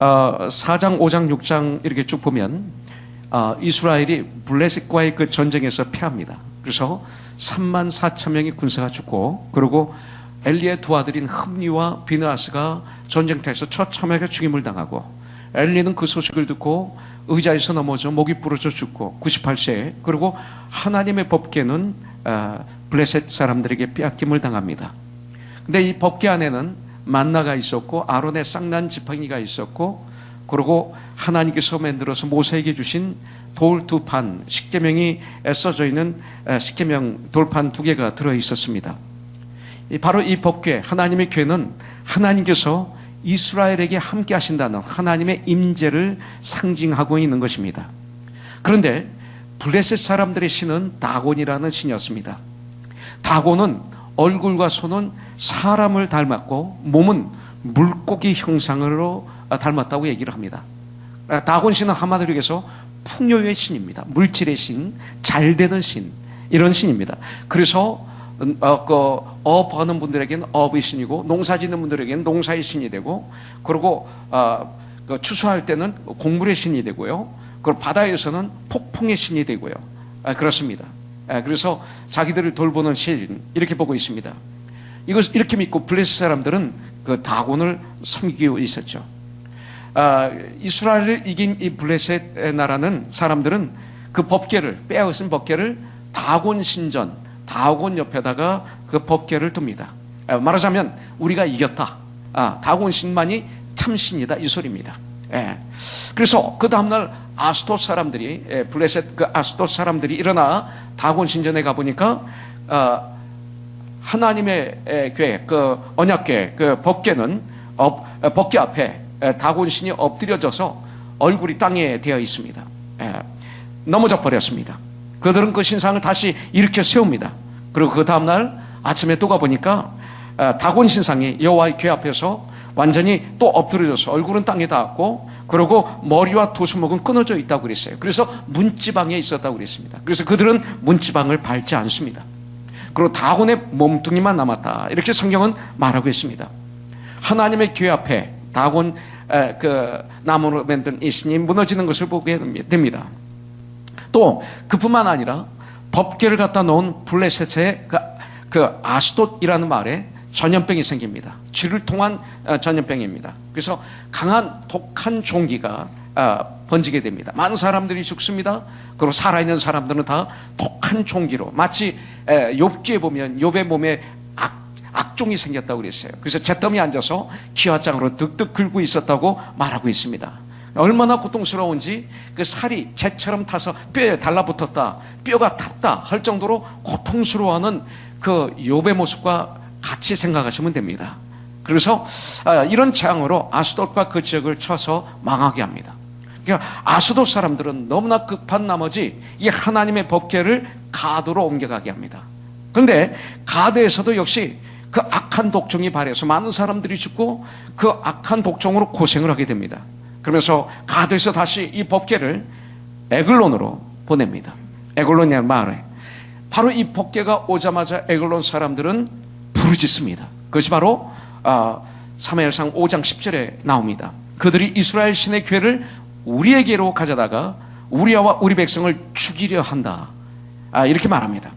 4장, 5장, 6장 이렇게 쭉 보면 이스라엘이 블레셋과의 그 전쟁에서 패합니다. 그래서 3만 4천 명의 군사가 죽고, 그리고 엘리의 두 아들인 흠니와 비느하스가 전쟁터에서 처참하게 죽임을 당하고, 엘리는 그 소식을 듣고 의자에서 넘어져 목이 부러져 죽고 98세에, 그리고 하나님의 법궤는 블레셋 사람들에게 빼앗김을 당합니다. 근데 이 법궤 안에는 만나가 있었고 아론의 쌍난 지팡이가 있었고, 그리고 하나님께서 만들어서 모세에게 주신 돌 2판, 십계명이 써져 있는 십계명 돌판 2개가 들어 있었습니다. 바로 이 법궤, 하나님의 궤는 하나님께서 이스라엘에게 함께 하신다는 하나님의 임재를 상징하고 있는 것입니다. 그런데 블레셋 사람들의 신은 다곤이라는 신이었습니다. 다곤은 얼굴과 손은 사람을 닮았고 몸은 물고기 형상으로 닮았다고 얘기를 합니다. 다곤 신은 한마디로 얘기해서 풍요의 신입니다. 물질의 신, 잘 되는 신, 이런 신입니다. 그래서 업하는 분들에게는 업의 신이고, 농사 짓는 분들에게는 농사의 신이 되고, 그리고 추수할 때는 곡물의 신이 되고요. 그리고 바다에서는 폭풍의 신이 되고요. 그렇습니다. 그래서 자기들을 돌보는 신, 이렇게 보고 있습니다. 이걸 이렇게 믿고 블레셋 사람들은 그 다곤을 섬기고 있었죠. 이스라엘을 이긴 이 블레셋 나라는 사람들은 그 법궤를, 빼앗은 법궤를 다곤 신전, 다곤 옆에다가 그 법궤를 둡니다. 말하자면 우리가 이겼다. 다곤 신만이 참신이다, 이 소리입니다. 그래서 그 다음날 아스돗 사람들이, 블레셋 그 아스돗 사람들이 일어나 다곤 신전에 가보니까 하나님의 궤, 그 언약궤, 그 법궤는 법궤 앞에 다곤 신이 엎드려져서 얼굴이 땅에 되어 있습니다. 넘어져 버렸습니다. 그들은 그 신상을 다시 일으켜 세웁니다. 그리고 그 다음날 아침에 또 가보니까 다곤 신상이 여호와의 궤 앞에서 완전히 또 엎드려져서 얼굴은 땅에 닿았고, 그리고 머리와 두 손목은 끊어져 있다고 그랬어요. 그래서 문지방에 있었다고 그랬습니다. 그래서 그들은 문지방을 밟지 않습니다. 그리고 다곤의 몸뚱이만 남았다, 이렇게 성경은 말하고 있습니다. 하나님의 궤 앞에 다곤 그 나무로 만든 이 신이 무너지는 것을 보게 됩니다. 또 그뿐만 아니라 법궤를 갖다 놓은 블레셋의 그 아스돗이라는 마을에 전염병이 생깁니다. 쥐를 통한 전염병입니다. 그래서 강한 독한 종기가 번지게 됩니다. 많은 사람들이 죽습니다. 그리고 살아있는 사람들은 다 독한 종기로, 마치 욥기에 보면 욥의 몸에 악종이 생겼다고 그랬어요. 그래서 잿더미에 앉아서 기와장으로 득득 긁고 있었다고 말하고 있습니다. 얼마나 고통스러운지, 그 살이 재처럼 타서 뼈에 달라붙었다, 뼈가 탔다 할 정도로 고통스러워하는 그 욥의 모습과 같이 생각하시면 됩니다. 그래서 이런 재앙으로 아스돗과 그 지역을 쳐서 망하게 합니다. 그러니까 아스돗 사람들은 너무나 급한 나머지 이 하나님의 법궤를 가드로 옮겨가게 합니다. 그런데 가드에서도 역시 그 악한 독종이 발해서 많은 사람들이 죽고 그 악한 독종으로 고생을 하게 됩니다. 그러면서 가드에서 다시 이 법궤를 에글론으로 보냅니다. 에글론이라는 마을에. 바로 이 법궤가 오자마자 에글론 사람들은 부르짖습니다. 그것이 바로 사무엘상 5장 10절에 나옵니다. 그들이 이스라엘 신의 궤를 우리에게로 가져다가 우리와 우리 백성을 죽이려 한다, 이렇게 말합니다.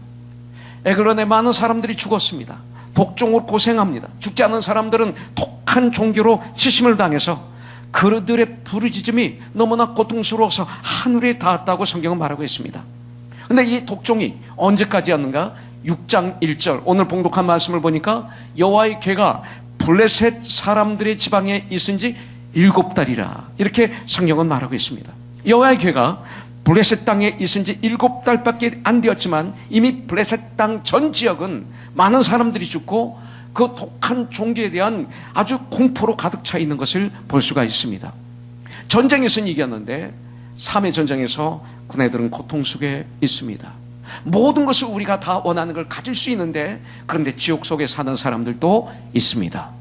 에글론에 많은 사람들이 죽었습니다. 독종으로 고생합니다. 죽지 않은 사람들은 독한 종교로 치심을 당해서 그들의 부르짖음이 너무나 고통스러워서 하늘에 닿았다고 성경은 말하고 있습니다. 그런데 이 독종이 언제까지였는가? 6장 1절 오늘 봉독한 말씀을 보니까 여호와의 궤가 블레셋 사람들의 지방에 있은 지 7달이라, 이렇게 성경은 말하고 있습니다. 여호와의 궤가 블레셋 땅에 있은 지 7달밖에 안 되었지만 이미 블레셋 땅 전 지역은 많은 사람들이 죽고 그 독한 종교에 대한 아주 공포로 가득 차 있는 것을 볼 수가 있습니다. 전쟁에서는 이겼는데 3회 전쟁에서 그네들은 고통 속에 있습니다. 모든 것을 우리가 다 원하는 걸 가질 수 있는데, 그런데 지옥 속에 사는 사람들도 있습니다.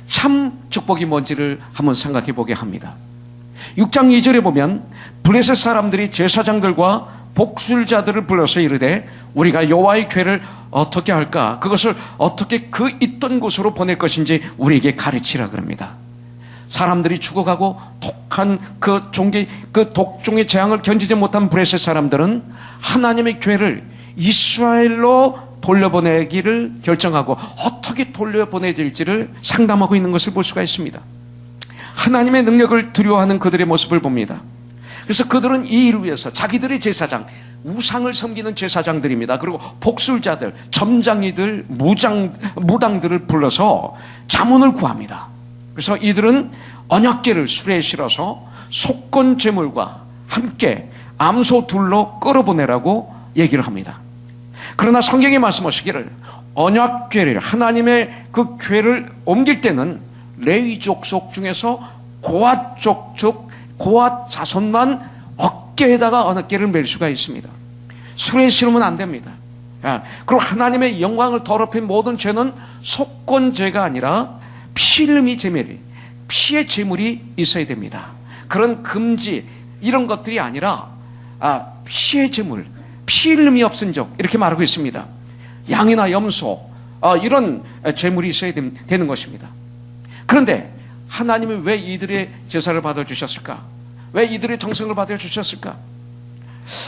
참 축복이 뭔지를 한번 생각해 보게 합니다. 6장 2절에 보면 블레셋 사람들이 제사장들과 복술자들을 불러서 이르되 우리가 여호와의 궤를 어떻게 할까? 그것을 어떻게 그 있던 곳으로 보낼 것인지 우리에게 가르치라 그럽니다. 사람들이 죽어가고 독한 그 독종의 재앙을 견디지 못한 블레셋 사람들은 하나님의 교회를 이스라엘로 돌려보내기를 결정하고 어떻게 돌려보내질지를 상담하고 있는 것을 볼 수가 있습니다. 하나님의 능력을 두려워하는 그들의 모습을 봅니다. 그래서 그들은 이 일을 위해서 자기들의 제사장, 우상을 섬기는 제사장들입니다. 그리고 복술자들, 점장이들, 무당들을 불러서 자문을 구합니다. 그래서 이들은 언약궤를 수레에 실어서 속건 제물과 함께 암소 둘로 끌어보내라고 얘기를 합니다. 그러나 성경이 말씀하시기를 언약궤를, 하나님의 그 궤를 옮길 때는 레위 족속 중에서 고앗 자손만 어깨에다가 언약궤를 맬 수가 있습니다. 수레에 실으면 안 됩니다. 그리고 하나님의 영광을 더럽힌 모든 죄는 속건죄가 아니라 피 흘림이 제물이, 피의 제물이 있어야 됩니다. 그런 금지 이런 것들이 아니라 피의 제물, 피 흘림이 없은 적, 이렇게 말하고 있습니다. 양이나 염소 이런 제물이 있어야 되는 것입니다. 그런데 하나님은 왜 이들의 제사를 받아주셨을까? 왜 이들의 정성을 받아주셨을까?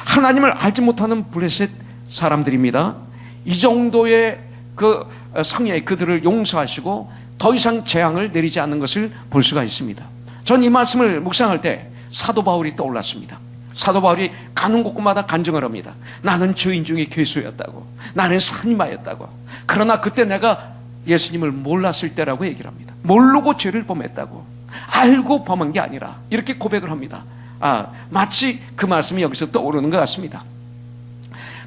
하나님을 알지 못하는 블레셋 사람들입니다. 이 정도의 그 성에 그들을 용서하시고 더 이상 재앙을 내리지 않는 것을 볼 수가 있습니다. 전 이 말씀을 묵상할 때 사도 바울이 떠올랐습니다. 사도 바울이 가는 곳곳마다 간증을 합니다. 나는 죄인 중에 괴수였다고, 나는 산이마였다고. 그러나 그때 내가 예수님을 몰랐을 때라고 얘기를 합니다. 모르고 죄를 범했다고, 알고 범한 게 아니라, 이렇게 고백을 합니다. 마치 그 말씀이 여기서 떠오르는 것 같습니다.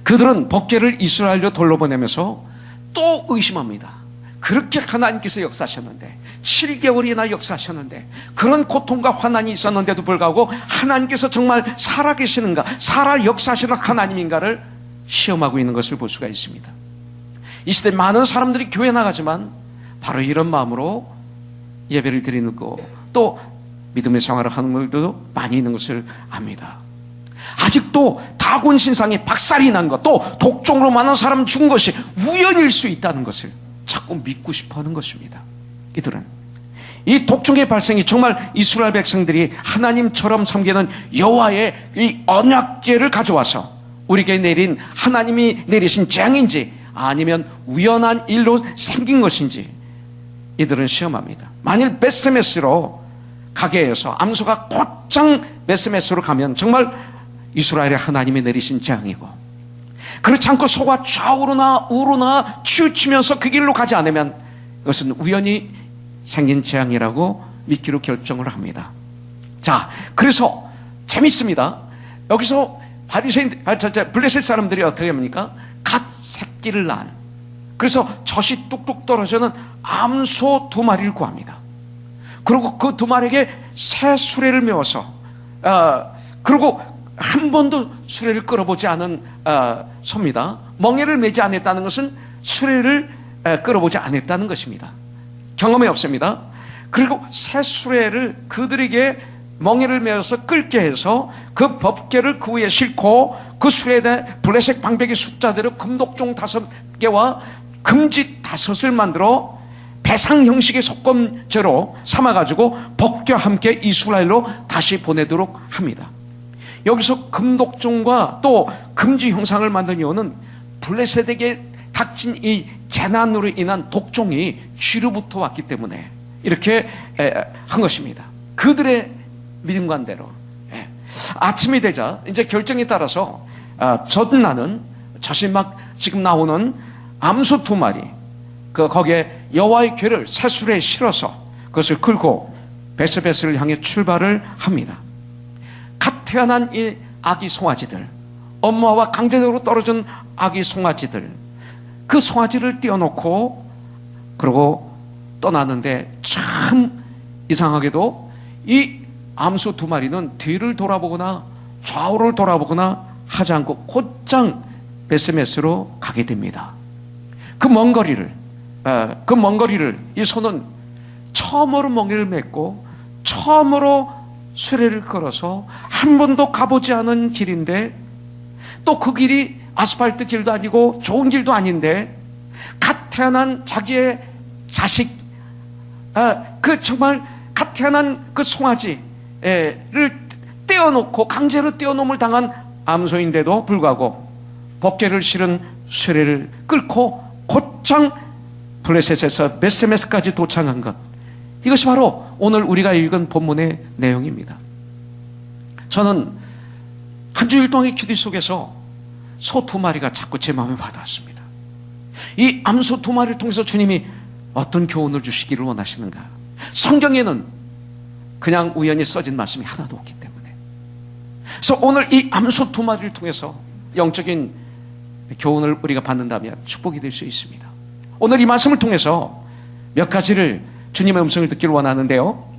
그들은 법궤를 이스라엘로 돌려보내면서 또 의심합니다. 그렇게 하나님께서 역사하셨는데, 7개월이나 역사하셨는데, 그런 고통과 환난이 있었는데도 불구하고 하나님께서 정말 살아계시는가, 살아 역사하시는 하나님인가를 시험하고 있는 것을 볼 수가 있습니다. 이 시대 많은 사람들이 교회 나가지만 바로 이런 마음으로 예배를 드리는 거, 또 믿음의 생활을 하는 분들도 많이 있는 것을 압니다. 아직도 다곤 신상이 박살이 난 것, 또 독종으로 많은 사람 죽은 것이 우연일 수 있다는 것을 자꾸 믿고 싶어 하는 것입니다. 이들은 이 독종의 발생이 정말 이스라엘 백성들이 하나님처럼 섬기는 여호와의 이 언약궤를 가져와서 우리에게 내린, 하나님이 내리신 재앙인지 아니면 우연한 일로 생긴 것인지 이들은 시험합니다. 만일 베스메스로 가게 해서 암소가 곧장 베스메스로 가면 정말 이스라엘의 하나님이 내리신 재앙이고, 그렇지 않고 소가 좌우로나 우로나 치우치면서 그 길로 가지 않으면 이것은 우연히 생긴 재앙이라고 믿기로 결정을 합니다. 자, 그래서 재밌습니다. 여기서 블레셋 사람들이 어떻게 합니까? 갓 새끼를 낳은, 그래서 젖이 뚝뚝 떨어지는 암소 2마리를 구합니다. 그리고 그 2마리에게 새 수레를 메워서, 그리고 한 번도 수레를 끌어보지 않은 소입니다. 멍에를 매지 않았다는 것은 수레를 끌어보지 않았다는 것입니다. 경험이 없습니다. 그리고 새 수레를 그들에게 멍에를 메어서 끌게 해서 그 법궤를 그 위에 싣고 그 수레에 대해 블레셋 방백의 숫자대로 금독종 5개와 금지 5을 만들어 배상 형식의 속건죄로 삼아가지고 법궤와 함께 이스라엘로 다시 보내도록 합니다. 여기서 금독종과 또 금지 형상을 만든 이유는 블레셋에게 닥친 이 재난으로 인한 독종이 쥐로부터 왔기 때문에 이렇게 한 것입니다. 그들의 믿음관대로. 아침이 되자 이제 결정에 따라서 전나는 자신 막 지금 나오는 암소 2마리, 거기에 여호와의 궤를 새 수레에 실어서 그것을 끌고 베스베스를 향해 출발을 합니다. 갓 태어난 이 아기 송아지들, 엄마와 강제적으로 떨어진 아기 송아지들, 그 송아지를 띄워놓고 그러고 떠나는데, 참 이상하게도 이 암소 2마리는 뒤를 돌아보거나 좌우를 돌아보거나 하지 않고 곧장 베스메스로 가게 됩니다. 그 먼 거리를 이 소는 처음으로 멍에를 맺고 처음으로 수레를 끌어서 한 번도 가보지 않은 길인데, 또 그 길이 아스팔트 길도 아니고 좋은 길도 아닌데, 갓 태어난 자기의 자식, 정말 갓 태어난 그 송아지를 떼어놓고 강제로 떼어놓음을 당한 암소인데도 불구하고 법궤를 실은 수레를 끌고 곧장 블레셋에서 베세메스까지 도착한 것, 이것이 바로 오늘 우리가 읽은 본문의 내용입니다. 저는 한 주일 동안의 기도 속에서 소 2마리가 자꾸 제 마음에 와닿았습니다. 이 암소 2마리를 통해서 주님이 어떤 교훈을 주시기를 원하시는가? 성경에는 그냥 우연히 써진 말씀이 하나도 없기 때문에, 그래서 오늘 이 암소 2마리를 통해서 영적인 교훈을 우리가 받는다면 축복이 될 수 있습니다. 오늘 이 말씀을 통해서 몇 가지를 주님의 음성을 듣기를 원하는데요,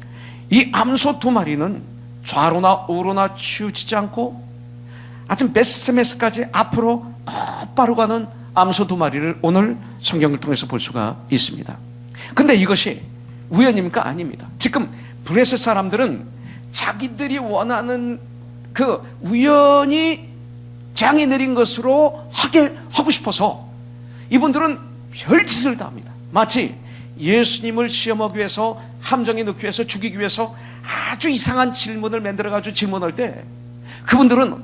이 암소 2마리는 좌로나 우로나 치우치지 않고 아주 베세메스까지 앞으로 곧바로 가는 암소 2마리를 오늘 성경을 통해서 볼 수가 있습니다. 근데 이것이 우연입니까? 아닙니다. 지금 블레셋 사람들은 자기들이 원하는 그 우연히 재앙이 내린 것으로 하고 싶어서 이분들은 별짓을 다 합니다. 마치 예수님을 시험하기 위해서, 함정에 넣기 위해서, 죽이기 위해서 아주 이상한 질문을 만들어가지고 질문할 때, 그분들은,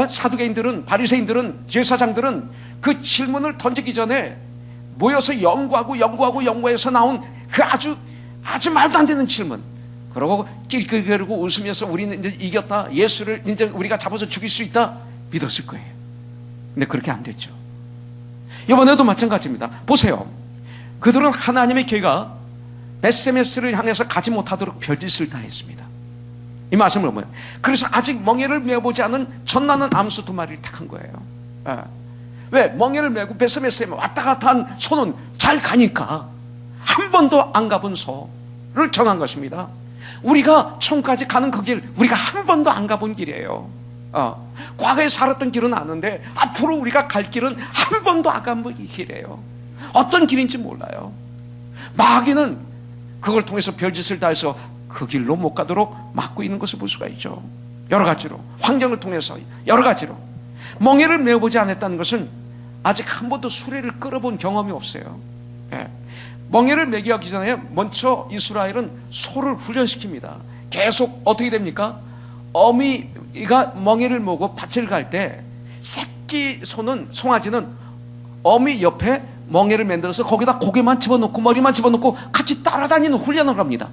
사두개인들은, 바리새인들은, 제사장들은 그 질문을 던지기 전에 모여서 연구해서 나온 그 아주 말도 안 되는 질문, 그러고 낄낄거리고 웃으면서 우리는 이제 이겼다, 예수를 이제 우리가 잡아서 죽일 수 있다 믿었을 거예요. 근데 그렇게 안 됐죠. 이번에도 마찬가지입니다. 보세요. 그들은 하나님의 계가 베세메스를 향해서 가지 못하도록 별짓을 다 했습니다. 이 말씀을 보면, 그래서 아직 멍에를 메어보지 않은 젖나는 암소 2마리를 택한 거예요. 왜? 멍에를 메고 베세메스에 왔다 갔다 한 소는 잘 가니까 한 번도 안 가본 소를 정한 것입니다. 우리가 천국까지 가는 그 길, 우리가 한 번도 안 가본 길이에요. 과거에 살았던 길은 아는데 앞으로 우리가 갈 길은 한 번도 안 가본 길이에요. 어떤 길인지 몰라요. 마귀는 그걸 통해서 별짓을 다해서 그 길로 못 가도록 막고 있는 것을 볼 수가 있죠. 여러 가지로, 환경을 통해서 여러 가지로. 멍에를 메어보지 않았다는 것은 아직 한 번도 수레를 끌어본 경험이 없어요. 멍에를 메기 하기 전에 먼저 이스라엘은 소를 훈련시킵니다. 계속 어떻게 됩니까? 어미가 멍에를 메고 밭을 갈 때 새끼 소는, 송아지는 어미 옆에 멍에를 만들어서 거기다 고개만 집어넣고 머리만 집어넣고 같이 따라다니는 훈련을 합니다.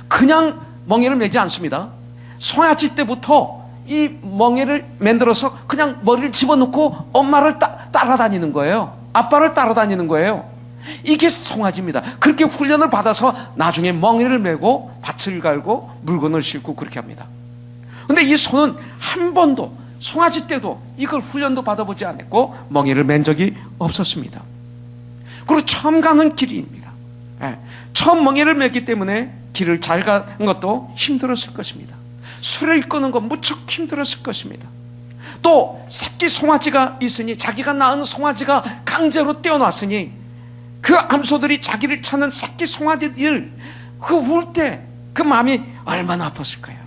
그냥 멍에를 매지 않습니다. 송아지 때부터 이 멍에를 만들어서 그냥 머리를 집어넣고 엄마를 따라다니는 거예요. 아빠를 따라다니는 거예요. 이게 송아지입니다. 그렇게 훈련을 받아서 나중에 멍에를 메고 밭을 갈고 물건을 싣고 그렇게 합니다. 근데 이 소는 한 번도, 송아지 때도 이걸 훈련도 받아보지 않았고 멍에를 맨 적이 없었습니다. 그리고 처음 가는 길입니다. 처음 멍에를 맸기 때문에 길을 잘 가는 것도 힘들었을 것입니다. 수레를 끄는 건 무척 힘들었을 것입니다. 또 새끼 송아지가 있으니, 자기가 낳은 송아지가 강제로 떼어놨으니 그 암소들이 자기를 찾는 새끼 송아지를 그 울 때 그 마음이 얼마나 아팠을까요?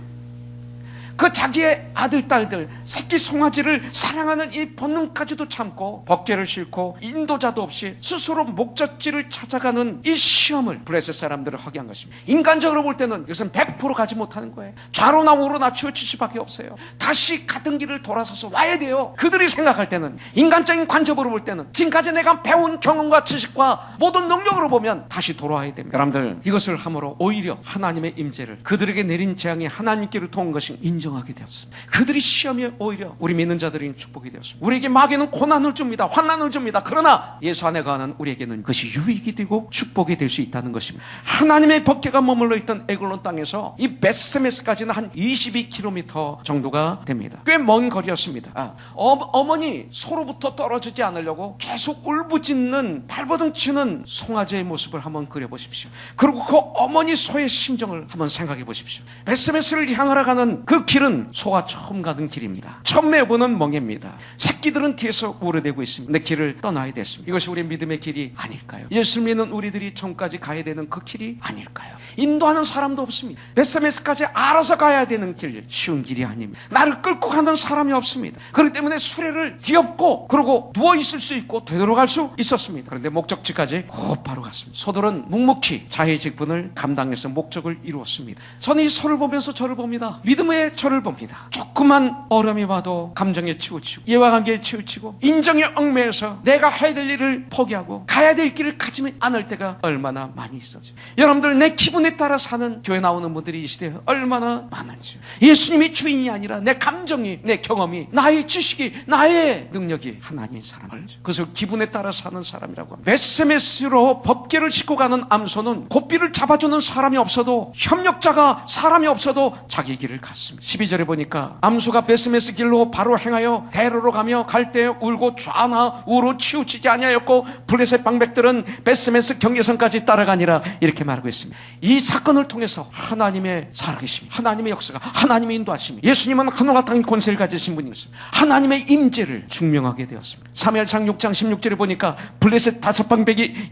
그 자기의 아들, 딸들, 새끼 송아지를 사랑하는 이 본능까지도 참고 법궤를 싣고 인도자도 없이 스스로 목적지를 찾아가는 이 시험을 블레셋 사람들을 하게 한 것입니다. 인간적으로 볼 때는 이것은 100% 가지 못하는 거예요. 좌로나 우로나 치우칠 수밖에 없어요. 다시 같은 길을 돌아서서 와야 돼요. 그들이 생각할 때는, 인간적인 관점으로 볼 때는, 지금까지 내가 배운 경험과 지식과 모든 능력으로 보면 다시 돌아와야 됩니다. 여러분들, 이것을 함으로 오히려 하나님의 임재를, 그들에게 내린 재앙이 하나님께로 통한 것이 인정하게 되었습니다. 그들이 시험이 오히려 우리 믿는 자들이 축복이 되었습니다. 우리에게 마귀는 고난을 줍니다. 환난을 줍니다. 그러나 예수 안에 거하는 우리에게는 그것이 유익이 되고 축복이 될 수 있다는 것입니다. 하나님의 법궤가 머물러 있던 에글론 땅에서 이 베세메스까지는 한 22km 정도가 됩니다. 꽤 먼 거리였습니다. 어머니 소로부터 떨어지지 않으려고 계속 울부짖는, 발버둥 치는 송아지의 모습을 한번 그려보십시오. 그리고 그 어머니 소의 심정을 한번 생각해 보십시오. 베세메스를 향하러 가는 그 길은 소가 처음 가는 길입니다. 처음 매어보는 멍에입니다. 새끼들은 뒤에서 우러대고 있습니다. 내 길을 떠나야 됐습니다. 이것이 우리의 믿음의 길이 아닐까요? 예수 믿는 우리들이 전까지 가야 되는 그 길이 아닐까요? 인도하는 사람도 없습니다. 베스메스까지 알아서 가야 되는 길, 쉬운 길이 아닙니다. 나를 끌고 가는 사람이 없습니다. 그렇기 때문에 수레를 뒤엎고 그러고 누워있을 수 있고 되돌아갈 수 있었습니다. 그런데 목적지까지 곧바로 갔습니다. 소들은 묵묵히 자의 직분을 감당해서 목적을 이루었습니다. 저는 이 소를 보면서 저를 봅니다. 믿음의 저를 봅니다. 조그만 어려움이 와도 감정에 치우치고 이해와 관계에 치우치고 인정에 얽매여서 내가 해야 될 일을 포기하고 가야 될 길을 가지 않을 때가 얼마나 많이 있었죠. 여러분들, 내 기분에 따라 사는 교회 나오는 분들이 이 시대에 얼마나 많은지. 예수님이 주인이 아니라 내 감정이, 내 경험이, 나의 지식이, 나의 능력이 하나님의 사람을, 그것을 기분에 따라 사는 사람이라고 합니다. 메스메스로 법궤를 싣고 가는 암소는 고삐를 잡아주는 사람이 없어도, 협력자가 사람이 없어도 자기 길을 갔습니다. 12절에 보니까 암소가 베스메스 길로 바로 행하여 대로로 가며 갈 때 울고 좌나 우로 치우치지 아니하였고 블레셋 방백들은 베스메스 경계선까지 따라가니라, 이렇게 말하고 있습니다. 이 사건을 통해서 하나님의 살아계심, 하나님의 역사가, 하나님의 인도하심이, 예수님은 하늘과 땅의 권세를 가지신 분이었습니다. 하나님의 임재를 증명하게 되었습니다. 사무엘상 6장 16절에 보니까 블레셋 다섯 방백이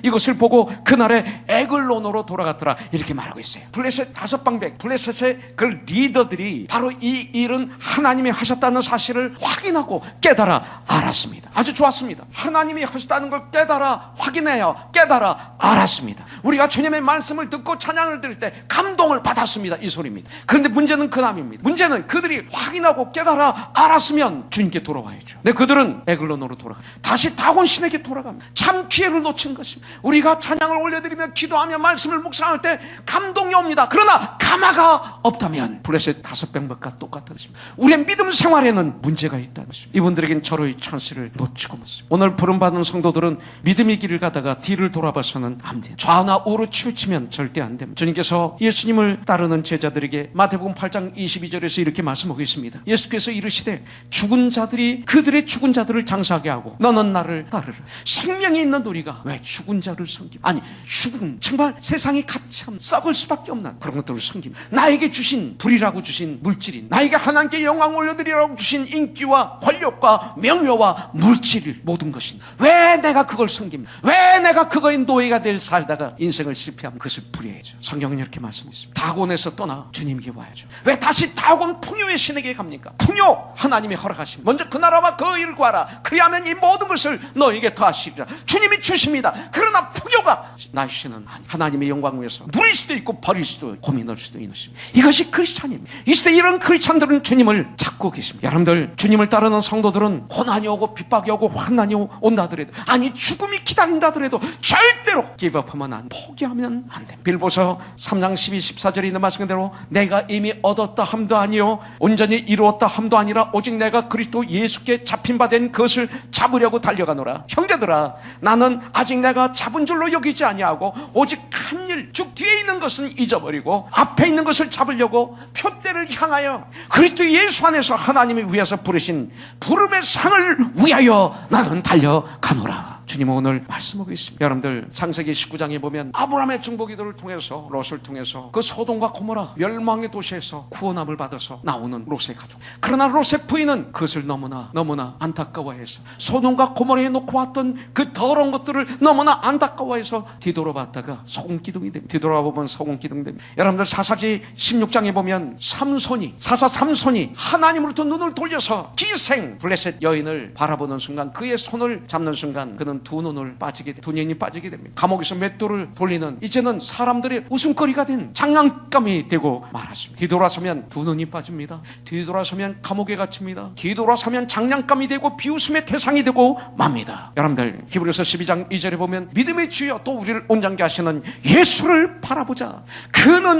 이것을 보고 그날에 에글론으로 돌아갔더라, 이렇게 말하고 있어요. 블레셋 다섯 방백, 블레셋의 그 리더들이 바로 이 일은 하나님이 하셨다는 사실을 확인하고 깨달아 알았습니다. 아주 좋았습니다. 하나님이 하셨다는 걸 깨달아 확인해요. 깨달아 알았습니다. 우리가 주님의 말씀을 듣고 찬양을 들을 때 감동을 받았습니다. 이 소리입니다. 그런데 문제는 그 다음입니다. 문제는 그들이 확인하고 깨달아 알았으면 주님께 돌아와야죠. 근데 그들은 에글론으로 돌아가요. 다시 다곤 신에게 돌아갑니다. 참 기회를 놓친 것입니다. 우리가 찬양을 올려드리며 기도하며 말씀을 묵상할 때 감동이 옵니다. 그러나 가마가 없다면 블레셋 다섯 방백과 똑같은 것입니다. 우리의 믿음 생활에는 문제가 있다는 것입니다. 이분들에겐 절호의 찬스를 놓치고 맙습니다. 오늘 부름받은 성도들은 믿음의 길을 가다가 뒤를 돌아봐서는 안 됩니다. 좌나 우로 치우치면 절대 안 됩니다. 주님께서 예수님을 따르는 제자들에게 마태복음 8장 22절에서 이렇게 말씀하고 있습니다. 예수께서 이르시되 죽은 자들이 그들의 죽은 자들을 장사하게 하고 너는 나를 따르라. 생명이 있는 우리가 왜 죽은 자를 섬기며, 아니 죽은, 정말 세상이 가참 썩을 수밖에 없는 그런 것들을 섬기며, 나에게 주신 불이라고 주신 물질인, 나에게 하나님께 영광 올려드리라고 주신 인기와 권력과 명예와 물질, 모든 것인 왜 내가 그걸 섬기며, 왜 내가 그거의 노예가 될 살다가 인생을 실패하면 그것을 부려야죠. 성경은 이렇게 말씀했습니다. 다곤에서 떠나 주님께 와야죠. 왜 다시 다곤 풍요의 신에게 갑니까? 풍요, 하나님이 허락하십니다. 먼저 그 나라와 그 일을 구하라. 그리하면 이 모든 것을 너에게 더하시리라. 주님이 주십니다. 그러나 풍요가 나의 신은 아니, 하나님의 영광을 위해서 누릴 수도 있고 버릴 수도 있고 고민할 수도 있는 것입니다. 이것이 크리스찬입니다. 이 시대 이런 크리스찬들은 주님을 찾고 계십니다. 여러분들, 주님을 따르는 성도들은 고난이 오고 핍박이 오고 환난이 온다 하더라도, 아니 죽음이 기다린다 하더라도 절대로 기브업하면 안, 포기하면 안 됩니다. 빌보서 3장 12, 14절에 있는 말씀대로 내가 이미 얻었다 함도 아니요 온전히 이루었다 함도 아니라 오직 내가 그리스도 예수께 잡힌 바 된 그것을 잡으려고 달려가노라. 형제들아, 나는 아직 내가 잡은 줄로 여기지 아니하고 오직 한 일, 즉 뒤에 있는 것은 잊어버리고 앞에 있는 것을 잡으려고 표대를 향하여 그리스도 예수 안에서 하나님이 위해서 부르신 부름의 상을 위하여 나는 달려가노라. 주님은 오늘 말씀하고 있습니다. 여러분들, 창세기 19장에 보면 아브라함의 중보기도를 통해서, 롯을 통해서 그 소돔과 고모라 멸망의 도시에서 구원함을 받아서 나오는 롯의 가족. 그러나 롯의 부인은 그것을 너무나 안타까워해서 소돔과 고모라에 놓고 왔던 그 더러운 것들을 너무나 안타까워해서 뒤돌아봤다가 소금기둥이 됩니다. 뒤돌아보면 소금기둥이 됩니다. 여러분들, 사사기 16장에 보면 사사 삼손이 하나님으로부터 눈을 돌려서 기생 블레셋 여인을 바라보는 순간, 그의 손을 잡는 순간 그는 두 눈을 빠지게, 두 눈이 빠지게 됩니다. 감옥에서 맷돌을 돌리는, 이제는 사람들의 웃음거리가 된 장난감이 되고 말았습니다. 뒤돌아서면 두 눈이 빠집니다. 뒤돌아서면 감옥에 갇힙니다. 뒤돌아서면 장난감이 되고 비웃음의 대상이 되고 맙니다. 여러분들, 히브리서 12장 2절에 보면 믿음의 주여 또 우리를 온전케 하시는 예수를 바라보자.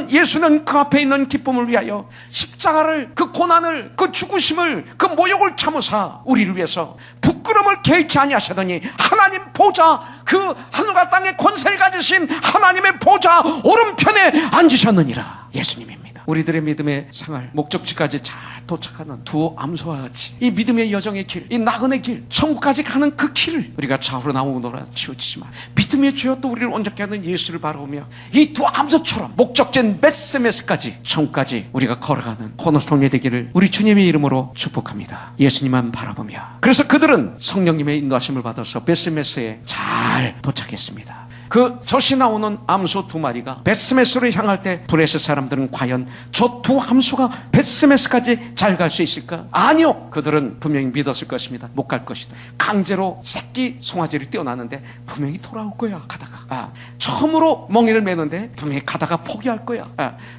예수는 그 앞에 있는 기쁨을 위하여 십자가를, 그 고난을, 그 죽으심을, 그 모욕을 참으사 우리를 위해서 부끄러움을 개의치 아니하시더니 하나님 보좌, 그 하늘과 땅의 권세를 가지신 하나님의 보좌 오른편에 앉으셨느니라. 예수님입니다. 우리들의 믿음의 생활 목적지까지 잘 도착하는 두 암소와 같이 이 믿음의 여정의 길, 이 나그네 길, 천국까지 가는 그 길을 우리가 좌우로 나오노라 치우치지만 믿음의 주여 또 우리를 온전케 하는 예수를 바라보며 이 두 암소처럼 목적지인 벳세메스까지 천국까지 우리가 걸어가는 코너스톤이 되기를 우리 주님의 이름으로 축복합니다. 예수님만 바라보며. 그래서 그들은 성령님의 인도하심을 받아서 벳세메스에 잘 도착했습니다. 그 젖이 나오는 암소 두 마리가 벳세메스로 향할 때 브레스 사람들은 과연 저 두 암소가 벳세메스까지 잘 갈 수 있을까? 아니요. 그들은 분명히 믿었을 것입니다. 못 갈 것이다. 강제로 새끼 송아지를 떼어놨는데 분명히 돌아올 거야. 가다가 처음으로 멍에를 매는데 분명히 가다가 포기할 거야.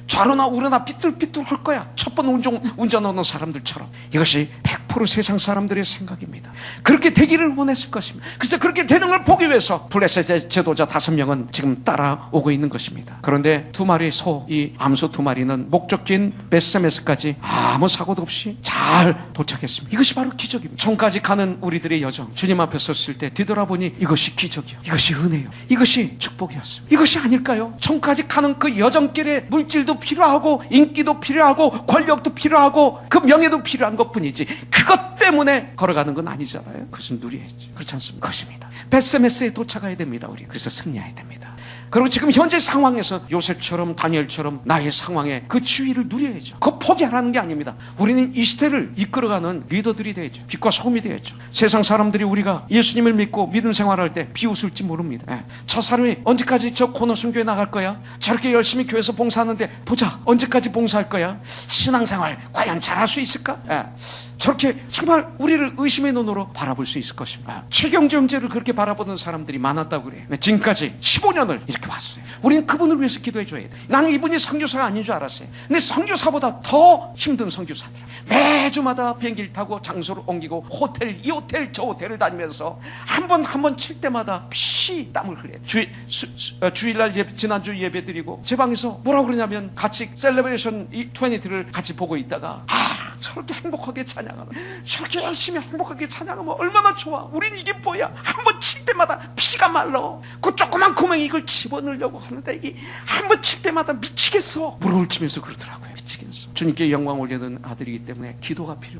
좌로나 우로나 삐뚤삐뚤 할 거야. 첫 번 운전하는 사람들처럼. 이것이 100% 세상 사람들의 생각입니다. 그렇게 되기를 원했을 것입니다. 그래서 그렇게 되는 걸 보기 위해서 블레셋의 지도자 5명은 지금 따라오고 있는 것입니다. 그런데 두 마리 소, 이 암소 두 마리는 목적지인 벳세메스까지 아무 사고도 없이 잘 도착했습니다. 이것이 바로 기적입니다. 천까지 가는 우리들의 여정, 주님 앞에 섰을 때 뒤돌아보니 이것이 기적이요, 이것이 은혜요, 이것이 축복이었습니다. 이것이 아닐까요? 천까지 가는 그 여정길에 물질도 필요하고 인기도 필요하고 권력도 필요하고 그 명예도 필요한 것뿐이지 그것 때문에 걸어가는 건 아니잖아요. 그것은 누려야죠. 그렇지 않습니까? 그것입니다. 벳세메스에 도착해야 됩니다. 우리 그래서 승리해야 됩니다. 그리고 지금 현재 상황에서 요셉처럼 다니엘처럼 나의 상황에 그 지위를 누려야죠. 그거 포기하라는 게 아닙니다. 우리는 이 시대를 이끌어가는 리더들이 되야죠. 빛과 소금이 되야죠. 세상 사람들이 우리가 예수님을 믿고 믿음 생활할 때 비웃을지 모릅니다. 저 사람이 언제까지 저 코너순교회 나갈 거야? 저렇게 열심히 교회에서 봉사하는데 보자, 언제까지 봉사할 거야? 신앙생활 과연 잘할 수 있을까? 저렇게 정말 우리를 의심의 눈으로 바라볼 수 있을 것입니다. 최경주 형제를 그렇게 바라보는 사람들이 많았다고 그래요. 지금까지 15년을 이렇게 왔어요. 우리는 그분을 위해서 기도해 줘야 돼. 나는 이분이 선교사가 아닌 줄 알았어요. 근데 선교사보다 더 힘든 선교사들, 매주마다 비행기를 타고 장소를 옮기고 호텔, 이 호텔, 저 호텔을 다니면서 한 번 칠 때마다 피 땀을 흘려요. 주일날 지난주 예배 드리고 제 방에서 뭐라고 그러냐면 같이 셀레브레이션 20를 같이 보고 있다가 저렇게 행복하게 찬양하면, 저렇게 열심히 행복하게 찬양하면 얼마나 좋아. 우린 이게 뭐야. 한 번 칠 때마다 피가 말라. 그 조그만 구멍에 이걸 집어넣으려고 하는데 이게 한 번 칠 때마다 미치겠어. 무릎을 치면서 그러더라고요. 미치겠어. 주님께 영광 올리는 아들이기 때문에 기도가 필요.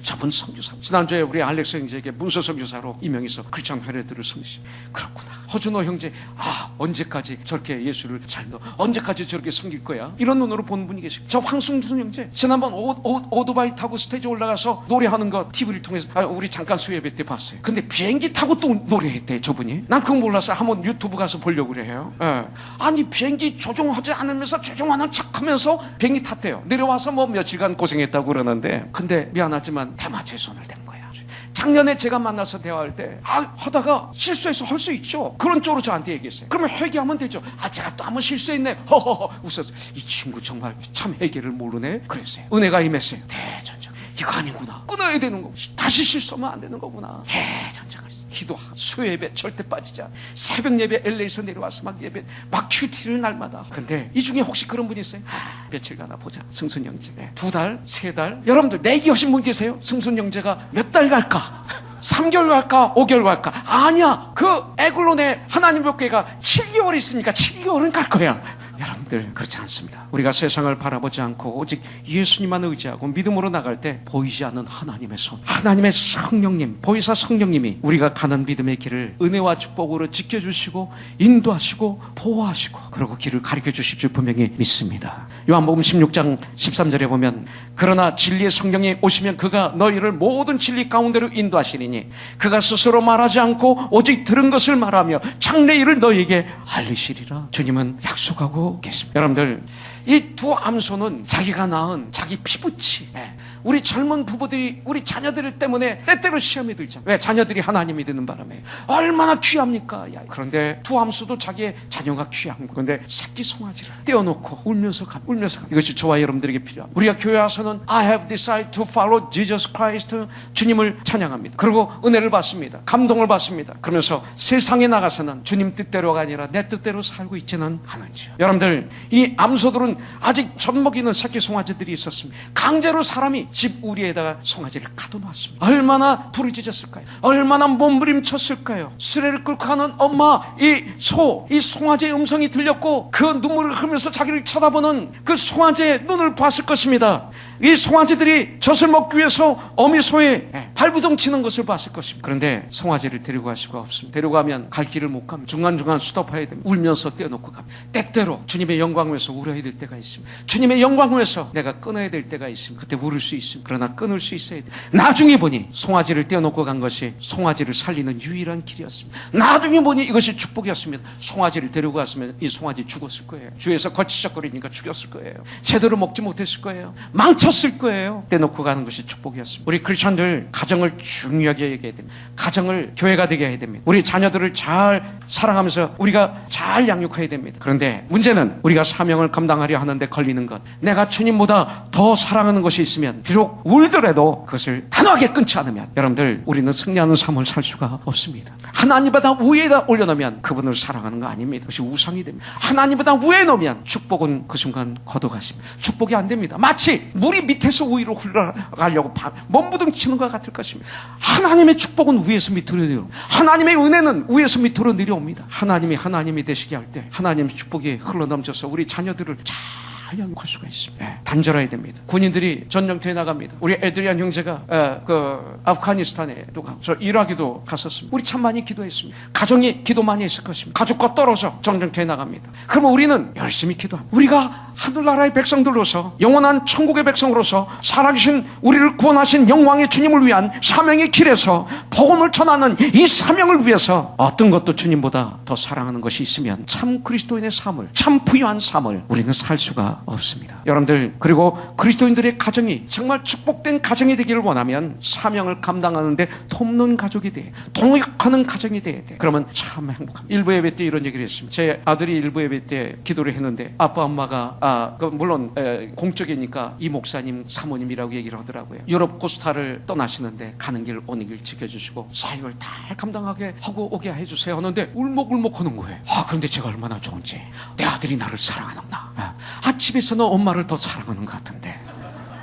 저분 선교사. 지난주에 우리 알렉스 형제에게 문서 선교사로 임명해서 크리스천 헤레드를 섬기시. 그렇구나. 허준호 형제, 언제까지 저렇게 예수를 잘 넣어? 언제까지 저렇게 섬길 거야? 이런 눈으로 보는 분이 계시고, 저 황승준 형제, 지난번 오토바이 타고 스테이지 올라가서 노래하는 거 TV를 통해서 우리 잠깐 수예배 때 봤어요. 근데 비행기 타고 또 노래했대, 저분이. 난 그건 몰라서 한번 유튜브 가서 보려고 그래요. 아니 비행기 조종하지 않으면서 조종하는 척하면서 비행기 탔대요. 내려와서 뭐 며칠간 고생했다고 그러는데, 근데 미안하지만 대마초에 손을 댄 거야. 작년에 제가 만나서 대화할 때 하다가 실수해서 할 수 있죠. 그런 쪽으로 저한테 얘기했어요. 그러면 회개하면 되죠. 제가 또 한번 실수했네. 허허허 웃었어요. 이 친구 정말 참 회개를 모르네. 그랬어요. 은혜가 임했어요. 대전적 이거 아니구나. 끊어야 되는 거고 다시 실수하면 안 되는 거구나. 대전적을 기도하고 수요예배 절대 빠지지 않아. 새벽 예배 LA에서 내려와서 막 예배 막 큐티를 날마다. 근데 이 중에 혹시 그런 분이 있어요? 며칠 가나 보자. 승순 형제 2달 3달. 여러분들 내기하신 분 계세요? 승순 형제가 몇 달 갈까? 3개월 갈까? 5개월 갈까? 아니야. 그 에글론에 하나님 교회가 7개월 있으니까 7개월은 갈 거야. 여러분들 그렇지 않습니다. 우리가 세상을 바라보지 않고 오직 예수님만 의지하고 믿음으로 나갈 때 보이지 않는 하나님의 손, 하나님의 성령님, 보혜사 성령님이 우리가 가는 믿음의 길을 은혜와 축복으로 지켜주시고 인도하시고 보호하시고 그리고 길을 가르쳐 주실 줄 분명히 믿습니다. 요한복음 16장 13절에 보면 그러나 진리의 성령이 오시면 그가 너희를 모든 진리 가운데로 인도하시리니 그가 스스로 말하지 않고 오직 들은 것을 말하며 장래 일을 너희에게 알리시리라. 주님은 약속하고 계십니다. 여러분들 이 두 암소는 자기가 낳은 자기 피부치, 우리 젊은 부부들이 우리 자녀들 때문에 때때로 시험에 들잖아요. 왜? 자녀들이 하나님이 되는 바람에 얼마나 귀합니까? 그런데 두 암소도 자기의 자녀가 귀한 거예요. 그런데 새끼 송아지를 떼어놓고 울면서 가. 이것이 저와 여러분들에게 필요합니다. 우리가 교회 와서는 I have decided to follow Jesus Christ, 주님을 찬양합니다. 그리고 은혜를 받습니다. 감동을 받습니다. 그러면서 세상에 나가서는 주님 뜻대로가 아니라 내 뜻대로 살고 있지는 않은지요. 여러분들 이 암소들은 아직 젖먹이는 새끼 송아지들이 있었습니다. 강제로 사람이 집 우리에다가 송아지를 가둬놨습니다. 얼마나 부르짖었을까요? 얼마나 몸부림쳤을까요? 수레를 끌고 가는 엄마, 이 송아지의 음성이 들렸고 그 눈물을 흘리면서 자기를 쳐다보는 그 송아지의 눈을 봤을 것입니다. 이 송아지들이 젖을 먹기 위해서 어미 소에 발부둥 치는 것을 봤을 것입니다. 그런데 송아지를 데리고 갈 수가 없습니다. 데리고 가면 갈 길을 못 갑니다. 중간중간 스톱해야 됩니다. 울면서 떼어놓고 갑니다. 때때로 주님의 영광을 위해서 울어야 될 때가 있습니다. 주님의 영광을 위해서 내가 끊어야 될 때가 있습니다. 그때 울을 수 있습니다. 그러나 끊을 수 있어야 돼요. 나중에 보니 송아지를 떼어놓고 간 것이 송아지를 살리는 유일한 길이었습니다. 나중에 보니 이것이 축복이었습니다. 송아지를 데리고 갔으면 이 송아지 죽었을 거예요. 주위에서 거치적거리니까 죽였을 거예요. 제대로 먹지 못했을 거예요. 망쳤을 거예요. 떼놓고 가는 것이 축복이었습니다. 우리 크리스천들 가정을 중요하게 얘기해야 됩니다. 가정을 교회가 되게 해야 됩니다. 우리 자녀들을 잘 사랑하면서 우리가 잘 양육해야 됩니다. 그런데 문제는 우리가 사명을 감당하려 하는데 걸리는 것, 내가 주님보다 더 사랑하는 것이 있으면 비록 울더라도 그것을 단호하게 끊지 않으면 여러분들 우리는 승리하는 삶을 살 수가 없습니다. 하나님보다 위에다 올려놓으면 그분을 사랑하는 거 아닙니다. 그것이 우상이 됩니다. 하나님보다 위에 놓으면 축복은 그 순간 걷어가십니다. 축복이 안 됩니다. 마치 물이 밑에서 위로 흘러가려고 몸부둥 치는 것 같을 것입니다. 하나님의 축복은 위에서 밑으로 내려옵니다. 하나님의 은혜는 위에서 밑으로 내려옵니다. 하나님이 되시게 할 때 하나님의 축복이 흘러넘쳐서 우리 자녀들을 잘 양육할 수가 있습니다. 단절해야 됩니다. 군인들이 전쟁터에 나갑니다. 우리 에드리안 형제가 아프가니스탄에도 가고 저 이라크도 갔었습니다. 우리 참 많이 기도했습니다. 가정이 기도 많이 했을 것입니다. 가족과 떨어져 전쟁터에 나갑니다. 그러면 우리는 열심히 기도합니다. 우리가 하늘나라의 백성들로서 영원한 천국의 백성으로서 살아계신 우리를 구원하신 영광의 주님을 위한 사명의 길에서 복음을 전하는 이 사명을 위해서 어떤 것도 주님보다 더 사랑하는 것이 있으면 참 그리스도인의 삶을, 참 부유한 삶을 우리는 살 수가 없습니다. 여러분들, 그리고 그리스도인들의 가정이 정말 축복된 가정이 되기를 원하면 사명을 감당하는데 돕는 가족이 돼, 동역하는 가정이 돼야 돼. 그러면 참 행복합니다. 일부 예배 때 이런 얘기를 했습니다. 제 아들이 일부 예배 때 기도를 했는데 아빠 엄마가 물론 공적이니까 이 목사님 사모님이라고 얘기를 하더라고요. 유럽 코스타를 떠나시는데 가는 길 오는 길 지켜주시고 사역을 다 감당하게 하고 오게 해주세요 하는데 울먹울먹 하는 거예요. 그런데 제가 얼마나 좋은지, 내 아들이 나를 사랑하는구나. 집에서는 엄마를 더 사랑하는 것 같은데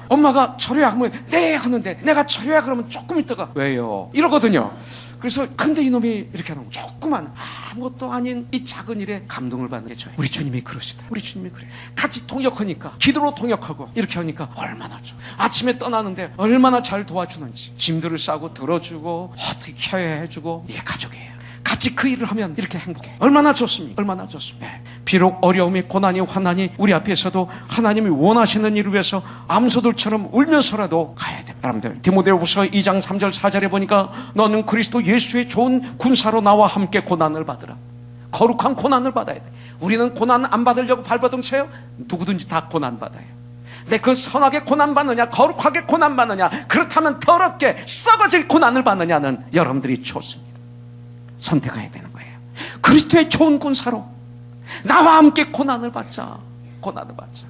엄마가 철회야 하면 네 하는데 내가 철회야 그러면 조금 있다가 왜요 이러거든요. 그래서 근데 이놈이 이렇게 하는 거, 조그만 아무것도 아닌 이 작은 일에 감동을 받는 게 저예요. 우리 주님이 그러시다. 우리 주님이 그래. 같이 통역하니까, 기도로 통역하고 이렇게 하니까 얼마나 좋아. 아침에 떠나는데 얼마나 잘 도와주는지, 짐들을 싸고 들어주고 어떻게 케어해주고. 이게 가족이에요. 같이 그 일을 하면 이렇게 행복해. 얼마나 좋습니까? 얼마나 좋습니까? 비록 어려움이, 고난이, 환난이 우리 앞에서도 하나님이 원하시는 일을 위해서 암소들처럼 울면서라도 가야 돼. 여러분들, 디모데후서 2장 3절 4절에 보니까 너는 그리스도 예수의 좋은 군사로 나와 함께 고난을 받으라. 거룩한 고난을 받아야 돼. 우리는 고난 안 받으려고 발버둥 쳐요? 누구든지 다 고난 받아요. 근데 그 선하게 고난받느냐, 거룩하게 고난받느냐, 그렇다면 더럽게 썩어질 고난을 받느냐는 여러분들이 좋습니다. 선택해야 되는 거예요. 그리스도의 좋은 군사로 나와 함께 고난을 받자. 고난을 받자.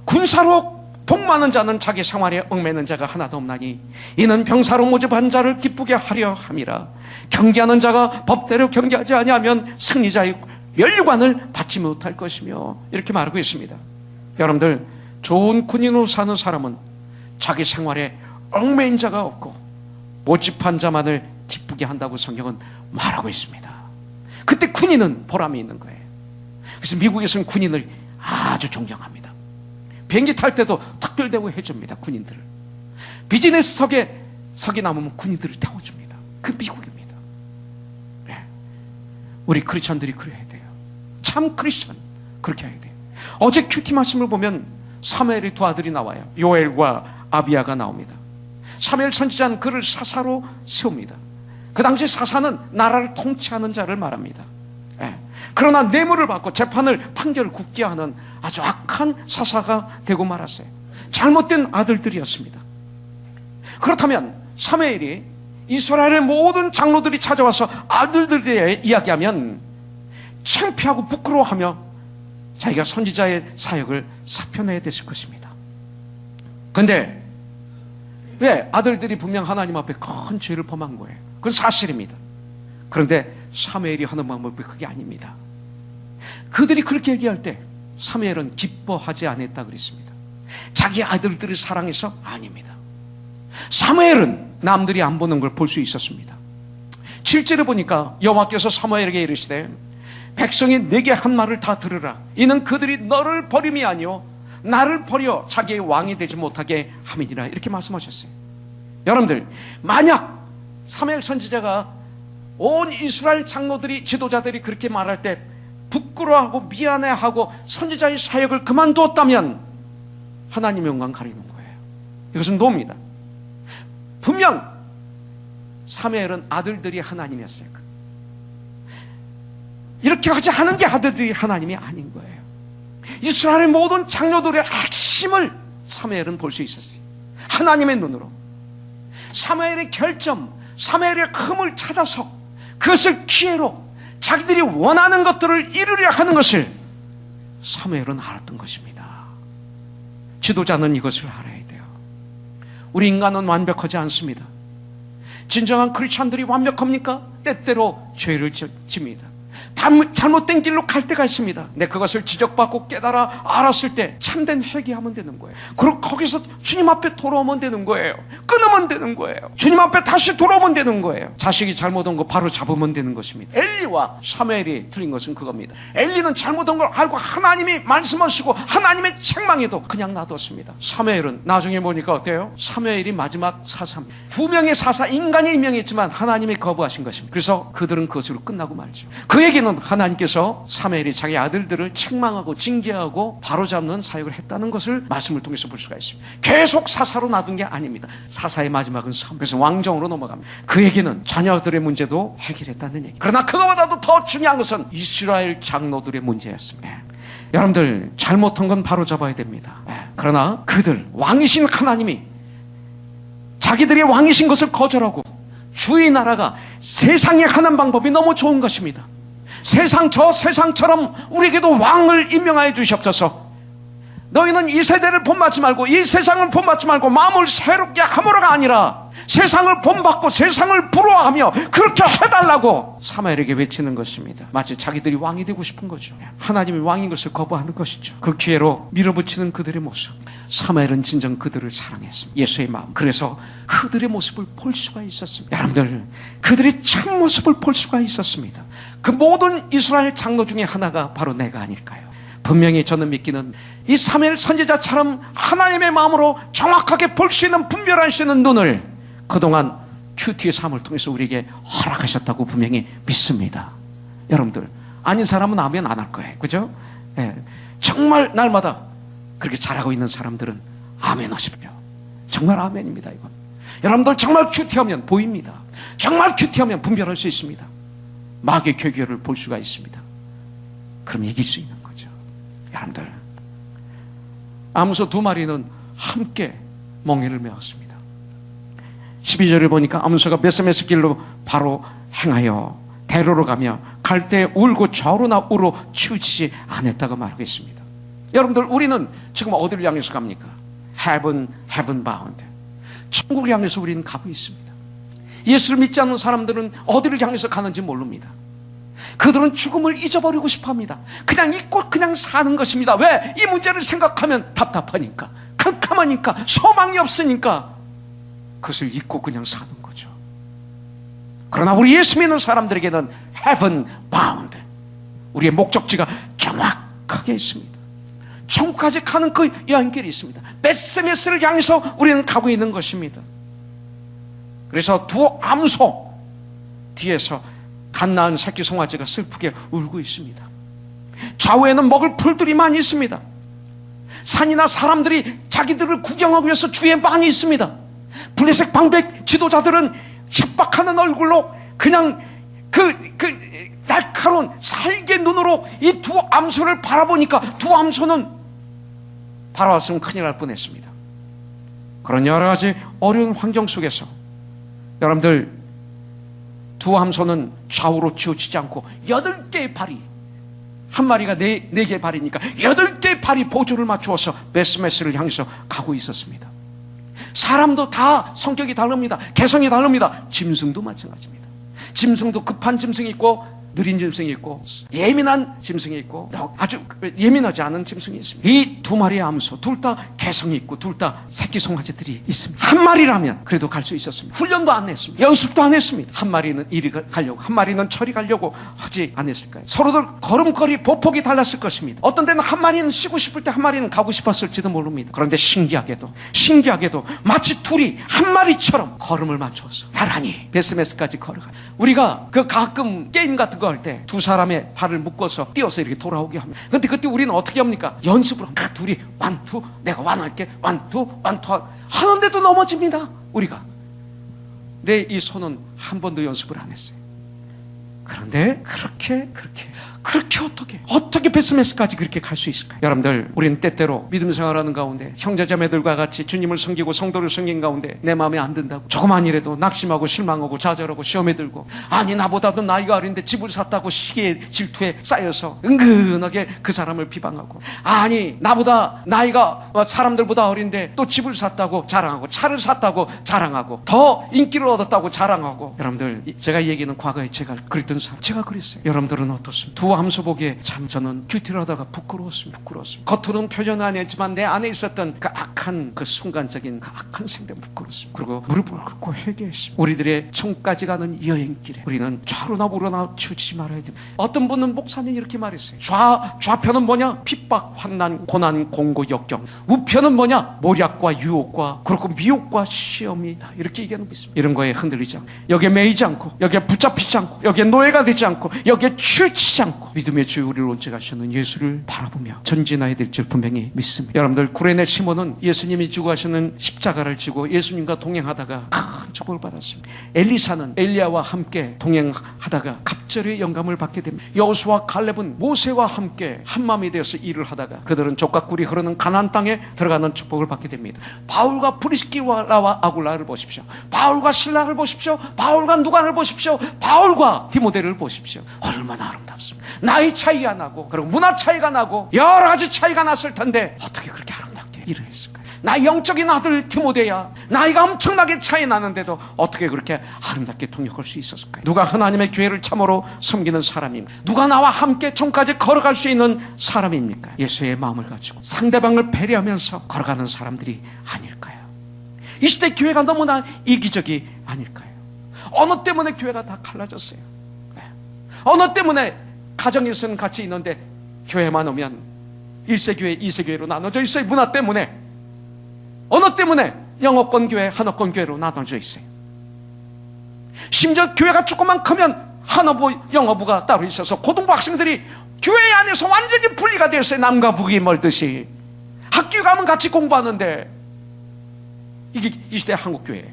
군사로 복마는 자는 자기 생활에 얽매는 자가 하나도 없나니 이는 병사로 모집한 자를 기쁘게 하려 함이라. 경계하는 자가 법대로 경계하지 아니하면 승리자의 면류관을 받지 못할 것이며, 이렇게 말하고 있습니다. 여러분들, 좋은 군인으로 사는 사람은 자기 생활에 얽매인 자가 없고 모집한 자만을 기쁘게 한다고 성경은 말하고 있습니다. 그때 군인은 보람이 있는 거예요. 그래서 미국에서는 군인을 아주 존경합니다. 비행기 탈 때도 특별 대우 해줍니다. 군인들을. 비즈니스석에 석이 남으면 군인들을 태워줍니다. 그 미국입니다. 네. 우리 크리스천들이 그래야 돼요. 참 크리스천 그렇게 해야 돼요. 어제 큐티 말씀을 보면 사무엘의 두 아들이 나와요. 요엘과 아비야가 나옵니다. 사무엘 선지자는 그를 사사로 세웁니다. 그 당시 사사는 나라를 통치하는 자를 말합니다. 예. 그러나 뇌물을 받고 재판을, 판결을 굳게 하는 아주 악한 사사가 되고 말았어요. 잘못된 아들들이었습니다. 그렇다면 사무엘이 이스라엘의 모든 장로들이 찾아와서 아들들에 이야기하면 창피하고 부끄러워하며 자기가 선지자의 사역을 사표내야 됐을 것입니다. 그런데 왜? 아들들이 분명 하나님 앞에 큰 죄를 범한 거예요. 그건 사실입니다. 그런데 사무엘이 하는 방법이 그게 아닙니다. 그들이 그렇게 얘기할 때 사무엘은 기뻐하지 않았다 그랬습니다. 자기 아들들을 사랑해서? 아닙니다. 사무엘은 남들이 안 보는 걸 볼 수 있었습니다. 7절에 보니까 여호와께서 사무엘에게 이르시되 백성이 내게 한 말을 다 들으라. 이는 그들이 너를 버림이 아니요 나를 버려 자기의 왕이 되지 못하게 함이니라. 이렇게 말씀하셨어요. 여러분들, 만약 사무엘 선지자가 온 이스라엘 장로들이, 지도자들이 그렇게 말할 때 부끄러워하고 미안해하고 선지자의 사역을 그만두었다면 하나님의 영광 가리는 거예요. 이것은 노입니다. 분명 사무엘은 아들들이 하나님이었어요. 이렇게 하지 않은 게 아들들이 하나님이 아닌 거예요. 이스라엘의 모든 장로들의 핵심을 사무엘은 볼 수 있었어요. 하나님의 눈으로. 사무엘의 결점, 사무엘의 흠을 찾아서 그것을 기회로 자기들이 원하는 것들을 이루려 하는 것을 사무엘은 알았던 것입니다. 지도자는 이것을 알아야 돼요. 우리 인간은 완벽하지 않습니다. 진정한 크리스찬들이 완벽합니까? 때때로 죄를 집니다. 잘못된 길로 갈 때가 있습니다. 근데 그것을 지적받고 깨달아 알았을 때 참된 회개하면 되는 거예요. 그리고 거기서 주님 앞에 돌아오면 되는 거예요. 끊으면 되는 거예요. 주님 앞에 다시 돌아오면 되는 거예요. 자식이 잘못한 거 바로 잡으면 되는 것입니다. 엘리와 사무엘이 틀린 것은 그겁니다. 엘리는 잘못한 걸 알고 하나님이 말씀하시고 하나님의 책망에도 그냥 놔뒀습니다. 사무엘은 나중에 보니까 어때요? 사무엘이 마지막 사사입니다. 두 명의 사사, 인간이 임명했지만 하나님이 거부하신 것입니다. 그래서 그들은 그것으로 끝나고 말죠. 그 얘기는 하나님께서 사무엘이 자기 아들들을 책망하고 징계하고 바로잡는 사역을 했다는 것을 말씀을 통해서 볼 수가 있습니다. 계속 사사로 놔둔 게 아닙니다. 사사의 마지막은 사무엘. 그래서 왕정으로 넘어갑니다. 그 얘기는 자녀들의 문제도 해결했다는 얘기. 그러나 그거보다도 더 중요한 것은 이스라엘 장로들의 문제였습니다. 여러분들, 잘못한 건 바로잡아야 됩니다. 그러나 그들, 왕이신 하나님이 자기들의 왕이신 것을 거절하고 주의 나라가 세상에 하는 방법이 너무 좋은 것입니다. 저 세상처럼 우리에게도 왕을 임명하여 주시옵소서. 너희는 이 세대를 본받지 말고 이 세상을 본받지 말고 마음을 새롭게 함으로가 아니라 세상을 본받고 세상을 부러워하며 그렇게 해달라고 사무엘에게 외치는 것입니다. 마치 자기들이 왕이 되고 싶은 거죠. 하나님이 왕인 것을 거부하는 것이죠. 그 기회로 밀어붙이는 그들의 모습. 사무엘은 진정 그들을 사랑했습니다. 예수의 마음. 그래서 그들의 모습을 볼 수가 있었습니다. 여러분들, 그들의 참모습을 볼 수가 있었습니다. 그 모든 이스라엘 장로 중에 하나가 바로 내가 아닐까요? 분명히 저는 믿기는 이 사무엘 선지자처럼 하나님의 마음으로 정확하게 볼 수 있는, 분별할 수 있는 눈을 그동안 큐티의 삶을 통해서 우리에게 허락하셨다고 분명히 믿습니다. 여러분들, 아닌 사람은 아멘 안 할 거예요. 그죠? 예. 정말 날마다 그렇게 잘하고 있는 사람들은 아멘 하십시오. 정말 아멘입니다. 이건 여러분들 정말 큐티하면 보입니다. 정말 큐티하면 분별할 수 있습니다. 마귀의 괴계를 볼 수가 있습니다. 그럼 이길 수 있는 거죠. 여러분들, 암소 두 마리는 함께 멍에를 메었습니다. 12절에 보니까 암소가 베스메스 길로 바로 행하여 대로로 가며 갈 때 울고 좌우로나 우로 치우치지 않았다고 말하고 있습니다. 여러분들, 우리는 지금 어디를 향해서 갑니까? Heaven bound. 천국을 향해서 우리는 가고 있습니다. 예수를 믿지 않는 사람들은 어디를 향해서 가는지 모릅니다. 그들은 죽음을 잊어버리고 싶어합니다. 그냥 잊고 그냥 사는 것입니다. 왜? 이 문제를 생각하면 답답하니까, 캄캄하니까, 소망이 없으니까 그것을 잊고 그냥 사는 거죠. 그러나 우리 예수 믿는 사람들에게는 heaven bound, 우리의 목적지가 정확하게 있습니다. 천국까지 가는 그 여행길이 있습니다. 베스메스를 향해서 우리는 가고 있는 것입니다. 그래서 두 암소 뒤에서 갓 낳은 새끼 송아지가 슬프게 울고 있습니다. 좌우에는 먹을 풀들이 많이 있습니다. 산이나 사람들이 자기들을 구경하기 위해서 주위에 많이 있습니다. 블레셋 방백 지도자들은 협박하는 얼굴로 그냥 그 날카로운 살개 눈으로 이 두 암소를 바라보니까 두 암소는 바라봤으면 큰일 날 뻔했습니다. 그런 여러 가지 어려운 환경 속에서 여러분들, 두 암소는 좌우로 치우치지 않고 8개의 발이, 한 마리가 4개의 발이니까 8개의 발이 보조를 맞추어서 베스메스를 향해서 가고 있었습니다. 사람도 다 성격이 다릅니다. 개성이 다릅니다. 짐승도 마찬가지입니다. 짐승도 급한 짐승이 있고 느린 짐승이 있고 예민한 짐승이 있고 아주 예민하지 않은 짐승이 있습니다. 이 두 마리의 암소 둘 다 개성이 있고 둘 다 새끼 송아지들이 있습니다. 한 마리라면 그래도 갈 수 있었습니다. 훈련도 안 했습니다. 연습도 안 했습니다. 한 마리는 이리 가려고 한 마리는 저리 가려고 하지 않았을까요? 서로들 걸음걸이 보폭이 달랐을 것입니다. 어떤 데는 한 마리는 쉬고 싶을 때 한 마리는 가고 싶었을지도 모릅니다. 그런데 신기하게도 마치 둘이 한 마리처럼 걸음을 맞춰서 나란히 베스메스까지 걸어가. 우리가 그 가끔 게임 같은 거 할 때 두 사람의 발을 묶어서 뛰어서 이렇게 돌아오게 합니다. 근데 그때 우리는 어떻게 합니까? 연습으로 둘이 완투, 내가 완할게, 완투 하는데도 넘어집니다. 우리가. 내 이 손은 한 번도 연습을 안 했어요. 그런데 그렇게 어떻게 베스메스까지 그렇게 갈 수 있을까요? 여러분들, 우리는 때때로 믿음 생활하는 가운데 형제자매들과 같이 주님을 섬기고 성도를 섬긴 가운데 내 마음에 안 든다고 조그만 일에도 낙심하고 실망하고 좌절하고 시험에 들고, 아니 나보다도 나이가 어린데 집을 샀다고 시기에 질투에 쌓여서 은근하게 그 사람을 비방하고, 아니 나보다 나이가 사람들보다 어린데 또 집을 샀다고 자랑하고 차를 샀다고 자랑하고 더 인기를 얻었다고 자랑하고. 여러분들, 제가 이 얘기는 과거에 제가 그랬던 사람, 제가 그랬어요. 여러분들은 어떻습니까? 두 암소 보기에 참 저는 큐티를 하다가 부끄러웠습니다. 겉으로는 표현 안 했지만 내 안에 있었던 그 악한, 그 순간적인 그 악한 생각 부끄러웠습니다. 그리고 무릎을 꿇고 회개했습니다. 우리들의 천까지 가는 여행길에 우리는 좌로나 우로나 치우치지 말아야 됩니다. 어떤 분은 목사님 이렇게 말했어요. 좌편은 뭐냐? 핍박, 환난, 고난, 공고, 역경. 우편은 뭐냐? 모략과 유혹과 그렇고 미혹과 시험이다. 이렇게 얘기하는 게 있습니다. 이런 거에 흔들리지 않고, 여기에 매이지 않고, 여기에 붙잡히지 않고, 여기에 노예가 되지 않고, 여기에 치우치지 않고 믿음의 주 우리를 온전하시는 예수를 바라보며 전진해야 될 줄 분명히 믿습니다. 여러분들, 구레네 시몬은 예수님이 지고 가시는 십자가를 지고 예수님과 동행하다가 큰 축복을 받았습니다. 엘리사는 엘리야와 함께 동행하다가 갑절의 영감을 받게 됩니다. 여호수아와 갈렙은 모세와 함께 한마음이 되어서 일을 하다가 그들은 족과 꿀이 흐르는 가나안 땅에 들어가는 축복을 받게 됩니다. 바울과 프리스킬라와 아굴라를 보십시오. 바울과 신라를 보십시오. 바울과 누간을 보십시오. 바울과 디모데를 보십시오. 얼마나 아름답습니다. 나이 차이가 나고 그리고 문화 차이가 나고 여러 가지 차이가 났을 텐데 어떻게 그렇게 아름답게 일을 했을까요? 나 영적인 아들 디모데야, 나이가 엄청나게 차이 나는데도 어떻게 그렇게 아름답게 통역할 수 있었을까요? 누가 하나님의 교회를 참으로 섬기는 사람입니까? 누가 나와 함께 전까지 걸어갈 수 있는 사람입니까? 예수의 마음을 가지고 상대방을 배려하면서 걸어가는 사람들이 아닐까요? 이 시대 교회가 너무나 이기적이 아닐까요? 어느 때문에 교회가 다 갈라졌어요? 어느 때문에 가정에서는 같이 있는데 교회만 오면 1세 교회, 2세 교회로 나눠져 있어요. 문화 때문에. 어느 때문에 영어권 교회, 한어권 교회로 나눠져 있어요. 심지어 교회가 조금만 크면 한어부, 영어부가 따로 있어서 고등부 학생들이 교회 안에서 완전히 분리가 됐어요. 남과 북이 멀듯이. 학교 가면 같이 공부하는데 이게 이 시대 한국 교회예요.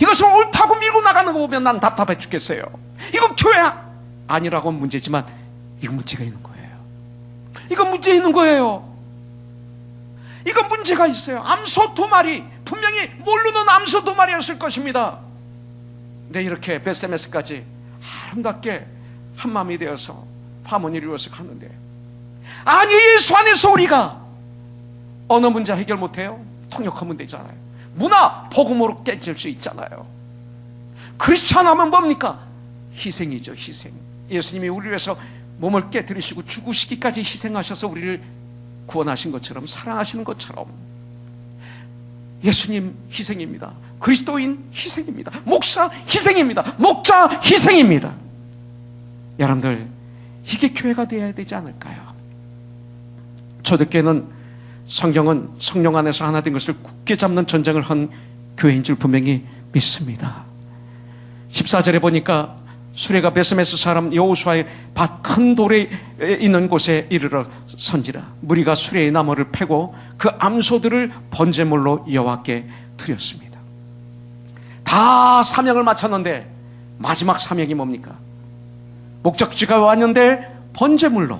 이것을 옳다고 밀고 나가는 거 보면 난 답답해 죽겠어요. 이거 교회야 아니라고 문제지만 이거 문제가 있는 거예요. 이거 문제 있는 거예요. 이거 문제가 있어요. 암소 두 마리, 분명히 모르는 암소 두 마리였을 것입니다. 근데 이렇게 베세메스까지 아름답게 한마음이 되어서 파문이 이루어서 가는데, 아니 예수 안에서 우리가 어느 문제 해결 못해요? 통역하면 되잖아요. 문화 복음으로 깨질 수 있잖아요. 크리스찬하면 뭡니까? 희생이죠. 희생. 예수님이 우리를 위해서 몸을 깨뜨리시고 죽으시기까지 희생하셔서 우리를 구원하신 것처럼, 사랑하시는 것처럼 예수님 희생입니다. 그리스도인 희생입니다. 목사 희생입니다. 목자 희생입니다. 여러분들, 이게 교회가 되어야 되지 않을까요? 초대교회는 성경은 성령 안에서 하나 된 것을 굳게 잡는 전쟁을 한 교회인 줄 분명히 믿습니다. 14절에 보니까 수레가 베스메스 사람 여호수아의 밭 큰 돌에 있는 곳에 이르러 선지라. 무리가 수레의 나무를 패고 그 암소들을 번제물로 여호와께 드렸습니다. 다 사명을 마쳤는데 마지막 사명이 뭡니까? 목적지가 왔는데 번제물로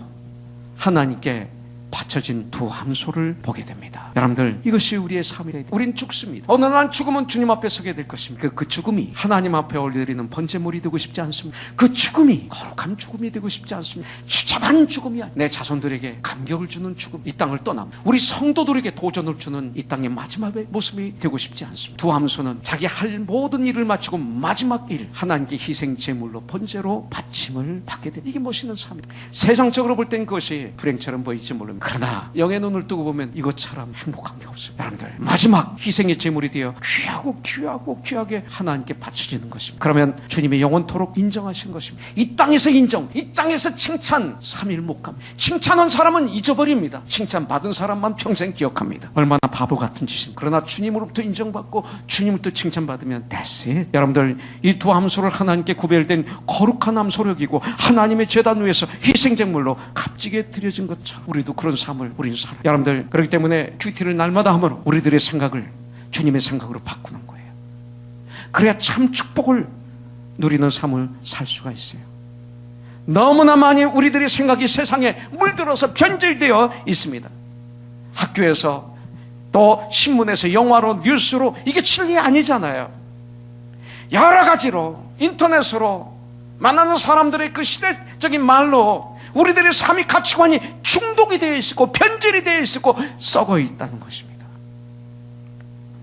하나님께 받쳐진 두 함소를 보게 됩니다. 여러분들, 이것이 우리의 삶이 되다. 우린 죽습니다. 어느 날 죽으면 주님 앞에 서게 될 것입니다. 그 죽음이 하나님 앞에 올려드리는 번제물이 되고 싶지 않습니다. 그 죽음이 거룩한 죽음이 되고 싶지 않습니다. 추잡한 죽음이 아니라 내 자손들에게 감격을 주는 죽음, 이 땅을 떠남 우리 성도들에게 도전을 주는 이 땅의 마지막의 모습이 되고 싶지 않습니다. 두 함소는 자기 할 모든 일을 마치고 마지막 일, 하나님께 희생 제물로 번제로 바침을 받게 됩니다. 이게 멋있는 삶입니다. 세상적으로 볼 땐 그것이 불행처럼 보일지 모릅니다. 그러나 영의 눈을 뜨고 보면 이것처럼 행복한 게 없습니다. 여러분들, 마지막 희생의 제물이 되어 귀하게 하나님께 바쳐지는 것입니다. 그러면 주님이 영원토록 인정하신 것입니다. 이 땅에서 인정, 이 땅에서 칭찬 3일 못 갑니다. 칭찬한 사람은 잊어버립니다. 칭찬받은 사람만 평생 기억합니다. 얼마나 바보 같은 짓입니다. 그러나 주님으로부터 인정받고 주님으로부터 칭찬받으면 that's it. 여러분들, 이 두 함소를 하나님께 구별된 거룩한 함소로 여기고 하나님의 제단 위에서 희생제물로 값지게 드려진 것처럼 우리도 그런 삶을 우리는 살아요. 여러분들, 그렇기 때문에 큐티를 날마다 함으로 우리들의 생각을 주님의 생각으로 바꾸는 거예요. 그래야 참 축복을 누리는 삶을 살 수가 있어요. 너무나 많이 우리들의 생각이 세상에 물들어서 변질되어 있습니다. 학교에서 또 신문에서 영화로 뉴스로 이게 진리 아니잖아요. 여러 가지로 인터넷으로 만나는 사람들의 그 시대적인 말로 우리들의 삶의 가치관이 중독이 되어 있고 변질이 되어 있고 썩어 있다는 것입니다.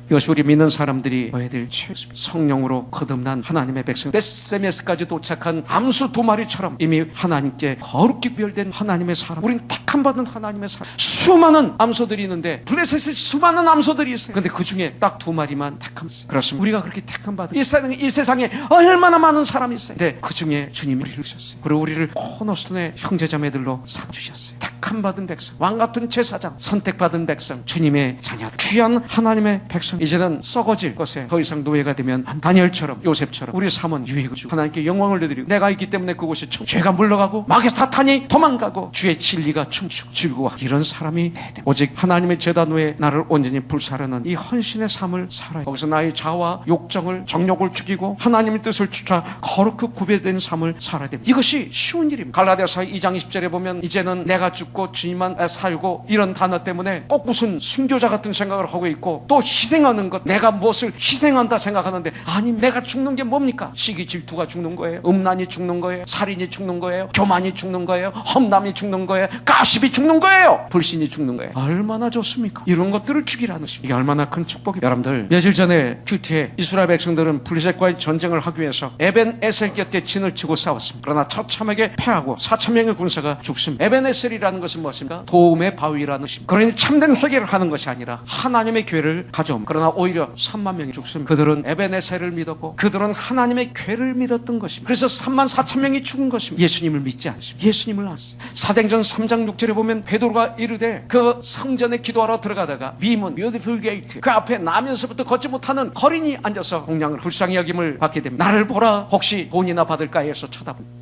이것이 우리 믿는 사람들이 해야 될 최소입니다. 성령으로 거듭난 하나님의 백성, 베세메스까지 도착한 암수 두 마리처럼 이미 하나님께 거룩히 구별된 하나님의 사람, 우린 택함받은 하나님의 사람. 수많은 암소들이 있는데 블레셋에 수많은 암소들이 있어요. 그런데 그 중에 딱 두 마리만 택함받았어요. 그렇습니다. 우리가 그렇게 택함받은 이 세상에 얼마나 많은 사람이 있어요. 근데 그 중에 주님이 우리를 주셨어요. 그리고 우리를 코너스톤의 형제자매들로 삼주셨어요. 택함받은 백성, 왕같은 제사장, 선택받은 백성, 주님의 자녀들, 귀한 하나님의 백성. 이제는 썩어질 것에 더 이상 노예가 되면 다니엘처럼 요셉처럼 우리 삶은 유익을 주고 하나님께 영광을 드리고 내가 있기 때문에 그곳에 죄가 물러가고 마귀 사탄이 도망가고 주의 진리가 춤추고 즐거워 이런 사람이 돼야 돼. 오직 하나님의 제단 위에 나를 온전히 불사르는 이 헌신의 삶을 살아야 돼. 거기서 나의 자와 욕정을 정욕을 죽이고 하나님의 뜻을 쫓아 거룩히 구별된 삶을 살아야 됩니다. 이것이 쉬운 일입니다. 갈라디아서 2장 20절에 보면 이제는 내가 죽고 주님만 살고 이런 단어 때문에 꼭 무슨 순교자 같은 생각을 하고 있고 또 희생하는 것, 내가 무엇을 희생한다 생각하는데 아니, 내가 죽는 게 뭡니까? 시기 질투가 죽는 거예요. 음란이 죽는 거예요. 살인이 죽는 거예요. 교만이 죽는 거예요. 험담이 죽는 거예요. 가십이 죽는 거예요. 불신이 죽는 거예요. 얼마나 좋습니까? 이런 것들을 죽이라는 것입니다. 이게 얼마나 큰 축복입니다. 여러분들, 며칠 전에 큐티에 이스라엘 백성들은 블레셋과의 전쟁을 하기 위해서 에벤에셀 곁에 진을 치고 싸웠습니다. 그러나 처참하게 패하고 4,000명의 군사가 죽습니다. 에벤에셀이라는 것은 무엇입니까? 도움의 바위라는 것입니다. 그러니 참된 해결을 하는 것이 아니라 하나님의 교회를 가져옵니다. 그러나 오히려 3만 명이 죽습니다. 그들은 에벤에셀을 믿었고 그들은 하나님의 궤를 믿었던 것입니다. 그래서 3만 4천 명이 죽은 것입니다. 예수님을 믿지 않습니다. 예수님을 알았어요. 사도행전 3장 6절에 보면 베드로가 이르되 그 성전에 기도하러 들어가다가 미문 뷰티풀 게이트 그 앞에 나면서부터 걷지 못하는 거린이 앉아서 공양을 불쌍히 여김을 받게 됩니다. 나를 보라, 혹시 돈이나 받을까 해서 쳐다봅니다.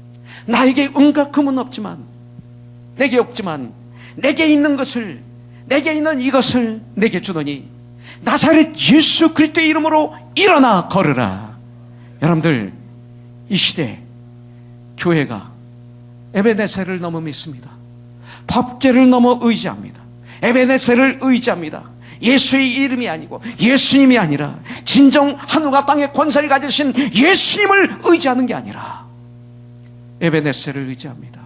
나에게 은과 금은 없지만 내게 있는 것을, 내게 있는 이것을 내게 주노니 나사렛 예수 그리스도의 이름으로 일어나 걸으라. 여러분들, 이 시대 교회가 에베네셀을 너무 믿습니다. 법궤를 너무 의지합니다. 에베네셀을 의지합니다. 예수의 이름이 아니고 예수님이 아니라 진정 하늘과 땅의 권세를 가지신 예수님을 의지하는 게 아니라 에베네셀을 의지합니다.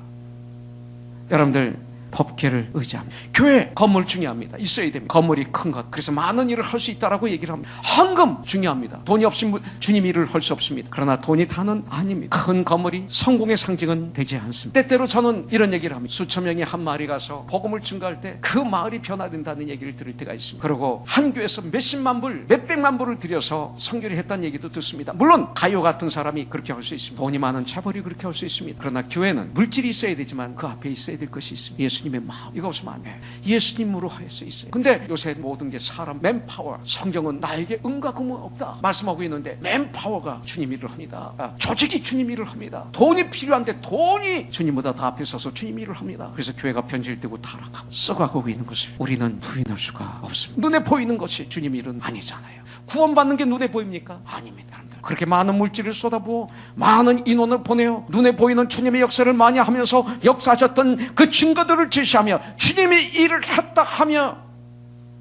여러분들, 법궤를 의지합니다. 교회 건물 중요합니다. 있어야 됩니다. 건물이 큰 것, 그래서 많은 일을 할 수 있다라고 얘기를 합니다. 헌금 중요합니다. 돈이 없으면 주님 일을 할 수 없습니다. 그러나 돈이 다는 아닙니다. 큰 건물이 성공의 상징은 되지 않습니다. 때때로 저는 이런 얘기를 합니다. 수천 명이 한 마을에 가서 복음을 증거할 때 그 마을이 변화된다는 얘기를 들을 때가 있습니다. 그리고 한 교회에서 몇십만 불, 몇백만 불을 들여서 선교를 했다는 얘기도 듣습니다. 물론 가요 같은 사람이 그렇게 할 수 있습니다. 돈이 많은 차벌이 그렇게 할 수 있습니다. 그러나 교회는 물질이 있어야 되지만 그 앞에 있어야 될 것이 있습니다. 예수님의 마음, 이거 없으면 안 돼요. 예수님으로 할 수 있어요. 근데 요새 모든 게 사람 맨파워, 성경은 나에게 은과 금은 없다 말씀하고 있는데 맨파워가 주님 일을 합니다. 조직이 주님 일을 합니다. 돈이 필요한데 돈이 주님보다 더 앞에 서서 주님 일을 합니다. 그래서 교회가 변질되고 타락하고 썩어가고 있는 것을 우리는 부인할 수가 없습니다. 눈에 보이는 것이 주님 일은 아니잖아요. 구원받는 게 눈에 보입니까? 아닙니다. 그렇게 많은 물질을 쏟아부어 많은 인원을 보내어 눈에 보이는 주님의 역사를 많이 하면서 역사하셨던 그 증거들을 제시하며 주님의 일을 했다 하며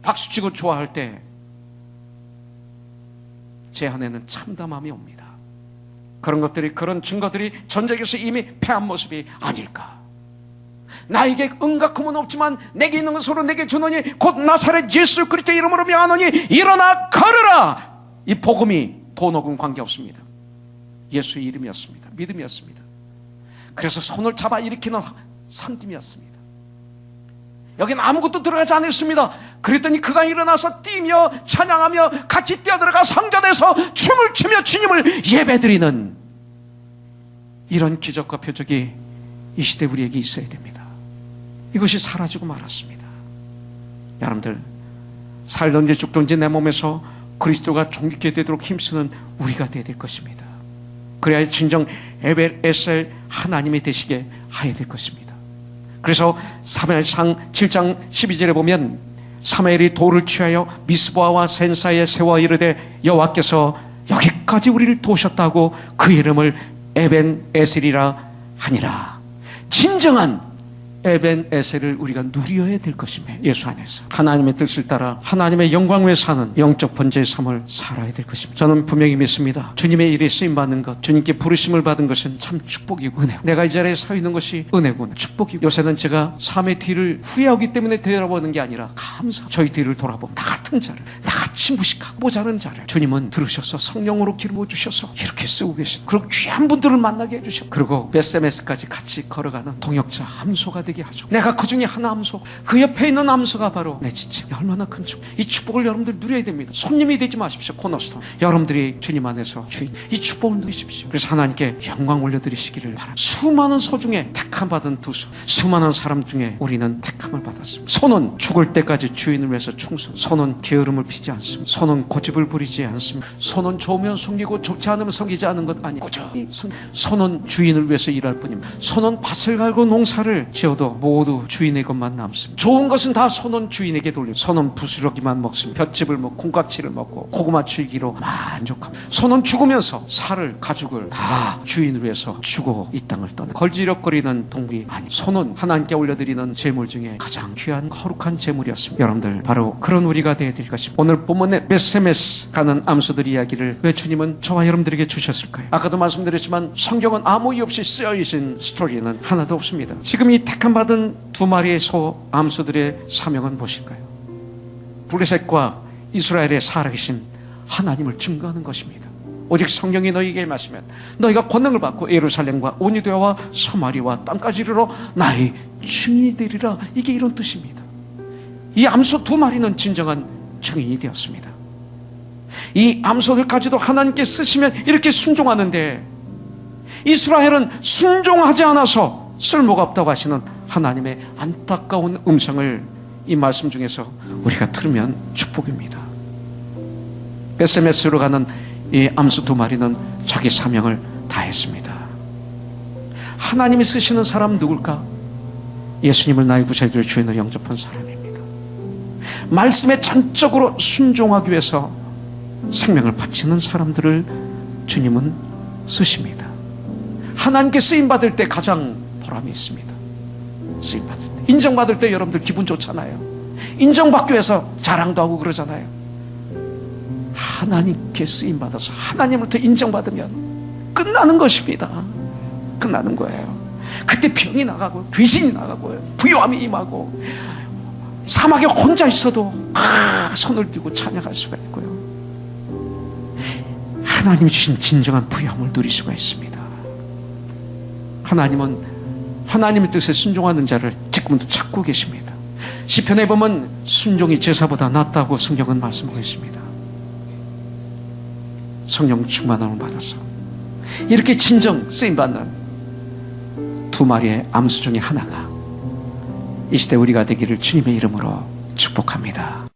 박수치고 좋아할 때 제 안에는 참담함이 옵니다. 그런 증거들이 전적에서 이미 패한 모습이 아닐까. 나에게 은각함은 없지만 내게 있는 것으로 내게 주노니 곧 나사렛 예수 그리스도의 이름으로 명하노니 일어나 걸으라. 이 복음이 돈하고는 관계없습니다. 예수의 이름이었습니다. 믿음이었습니다. 그래서 손을 잡아 일으키는 섬김이었습니다. 여기는 아무것도 들어가지 않았습니다. 그랬더니 그가 일어나서 뛰며 찬양하며 같이 뛰어들어가 성전에서 춤을 추며 주님을 예배드리는 이런 기적과 표적이 이 시대 우리에게 있어야 됩니다. 이것이 사라지고 말았습니다. 여러분들, 살든지 죽든지 내 몸에서 그리스도가 존귀케 되도록 힘쓰는 우리가 되어야 될 것입니다. 그래야 진정 에벨에셀 하나님이 되시게 하야 될 것입니다. 그래서 사무엘상 7장 12절에 보면 사무엘이 돌을 취하여 미스보아와 센사에 세워 이르되 여호와께서 여기까지 우리를 도우셨다고 그 이름을 에벤에셀이라 하니라. 진정한 에벤에셀을 우리가 누려야 될 것입니다. 예수 안에서 하나님의 뜻을 따라 하나님의 영광 위에 사는 영적 번제의 삶을 살아야 될 것입니다. 저는 분명히 믿습니다. 주님의 일에 쓰임받는 것, 주님께 부르심을 받은 것은 참 축복이고 은혜고, 내가 이 자리에 서 있는 것이 은혜고 축복이고, 요새는 제가 삶의 뒤를 후회하기 때문에 되돌아보는 게 아니라 감사, 저희 뒤를 돌아보면 나 같은 자를, 나같이 무식하고 모자른 자를 주님은 들으셔서 성령으로 기름 부어주셔서 이렇게 쓰고 계신, 그리고 귀한 분들을 만나게 해주셨고, 그리고 베세메스까지 같이 걸어가는 동역자 함소가 되게 하죠. 내가 그 중에 하나 함소, 그 옆에 있는 함소가 바로 내 지체. 얼마나 큰 축복. 이 축복을 여러분들 누려야 됩니다. 손님이 되지 마십시오. 코너스톤 여러분들이 주님 안에서 주인, 이 축복을 누리십시오. 그래서 하나님께 영광 올려드리시기를 바랍니다. 수많은 소 중에 택함 받은 두 소, 수많은 사람 중에 우리는 택함을 받았습니다. 소는 죽을 때까지 주인을 위해서 충성, 소는 게으름을 피지 않습니다. 소는 고집을 부리지 않습니다. 소는 좋으면 섬기고 좋지 않으면 섬기지 않는 것 아니고 꾸준히 소는 주인을 위해서 일할 뿐입니다. 소는 밭을 갈고 농사를 지어도 모두 주인의 것만 남습니다. 좋은 것은 다 소는 주인에게 돌립니다. 소는 부스러기만 먹습니다. 볏짚을 먹고 콩깍지를 먹고 고구마 줄기로 만족합니다. 소는 죽으면서 살을 가죽을 다 주인을 위해서 주고 이 땅을 떠나 걸지럭거리는 동물이 아니, 소는 하나님께 올려드리는 제물 중에 가장 귀한 거룩한 제물이었습니다. 여러분들, 바로 그런 우리가 되어야 될 것입니다. 오늘 본문에 베세메스 가는 암소들 이야기를 왜 주님은 저와 여러분들에게 주셨을까요? 아까도 말씀드렸지만 성경은 아무 이유 없이 쓰여진 스토리는 하나도 없습니다. 지금 이 택함 받은 두 마리의 소 암소들의 사명은 무엇일까요? 블레셋과 이스라엘에 살아계신 하나님을 증거하는 것입니다. 오직 성령이 너희에게 말씀하면 너희가 권능을 받고 예루살렘과 온 유대와 사마리와 땅까지 이르러 나의 증인이 되리라. 이게 이런 뜻입니다. 이 암소 두 마리는 진정한 증인이 되었습니다. 이 암소들까지도 하나님께 쓰시면 이렇게 순종하는데, 이스라엘은 순종하지 않아서 쓸모가 없다고 하시는 하나님의 안타까운 음성을 이 말씀 중에서 우리가 들으면 축복입니다. 베세메스로 가는 이 암소 두 마리는 자기 사명을 다했습니다. 하나님이 쓰시는 사람 누굴까? 예수님을 나의 구세주로 주인으로 영접한 사람입니다. 말씀에 전적으로 순종하기 위해서 생명을 바치는 사람들을 주님은 쓰십니다. 하나님께 쓰임받을 때 가장 보람이 있습니다. 쓰임받을 때, 인정받을 때 여러분들 기분 좋잖아요. 인정받기 위해서 자랑도 하고 그러잖아요. 하나님께 쓰임받아서 하나님으로부터 인정받으면 끝나는 것입니다. 끝나는 거예요. 그때 병이 나가고 귀신이 나가고 부요함이 임하고 사막에 혼자 있어도 손을 들고 찬양할 수가 있고요. 하나님이 주신 진정한 부요함을 누릴 수가 있습니다. 하나님은 하나님의 뜻에 순종하는 자를 지금도 찾고 계십니다. 시편에 보면 순종이 제사보다 낫다고 성경은 말씀하고 있습니다. 성령 충만함을 받아서 이렇게 진정 쓰임받는 두 마리의 암수 중에 하나가 이 시대 우리가 되기를 주님의 이름으로 축복합니다.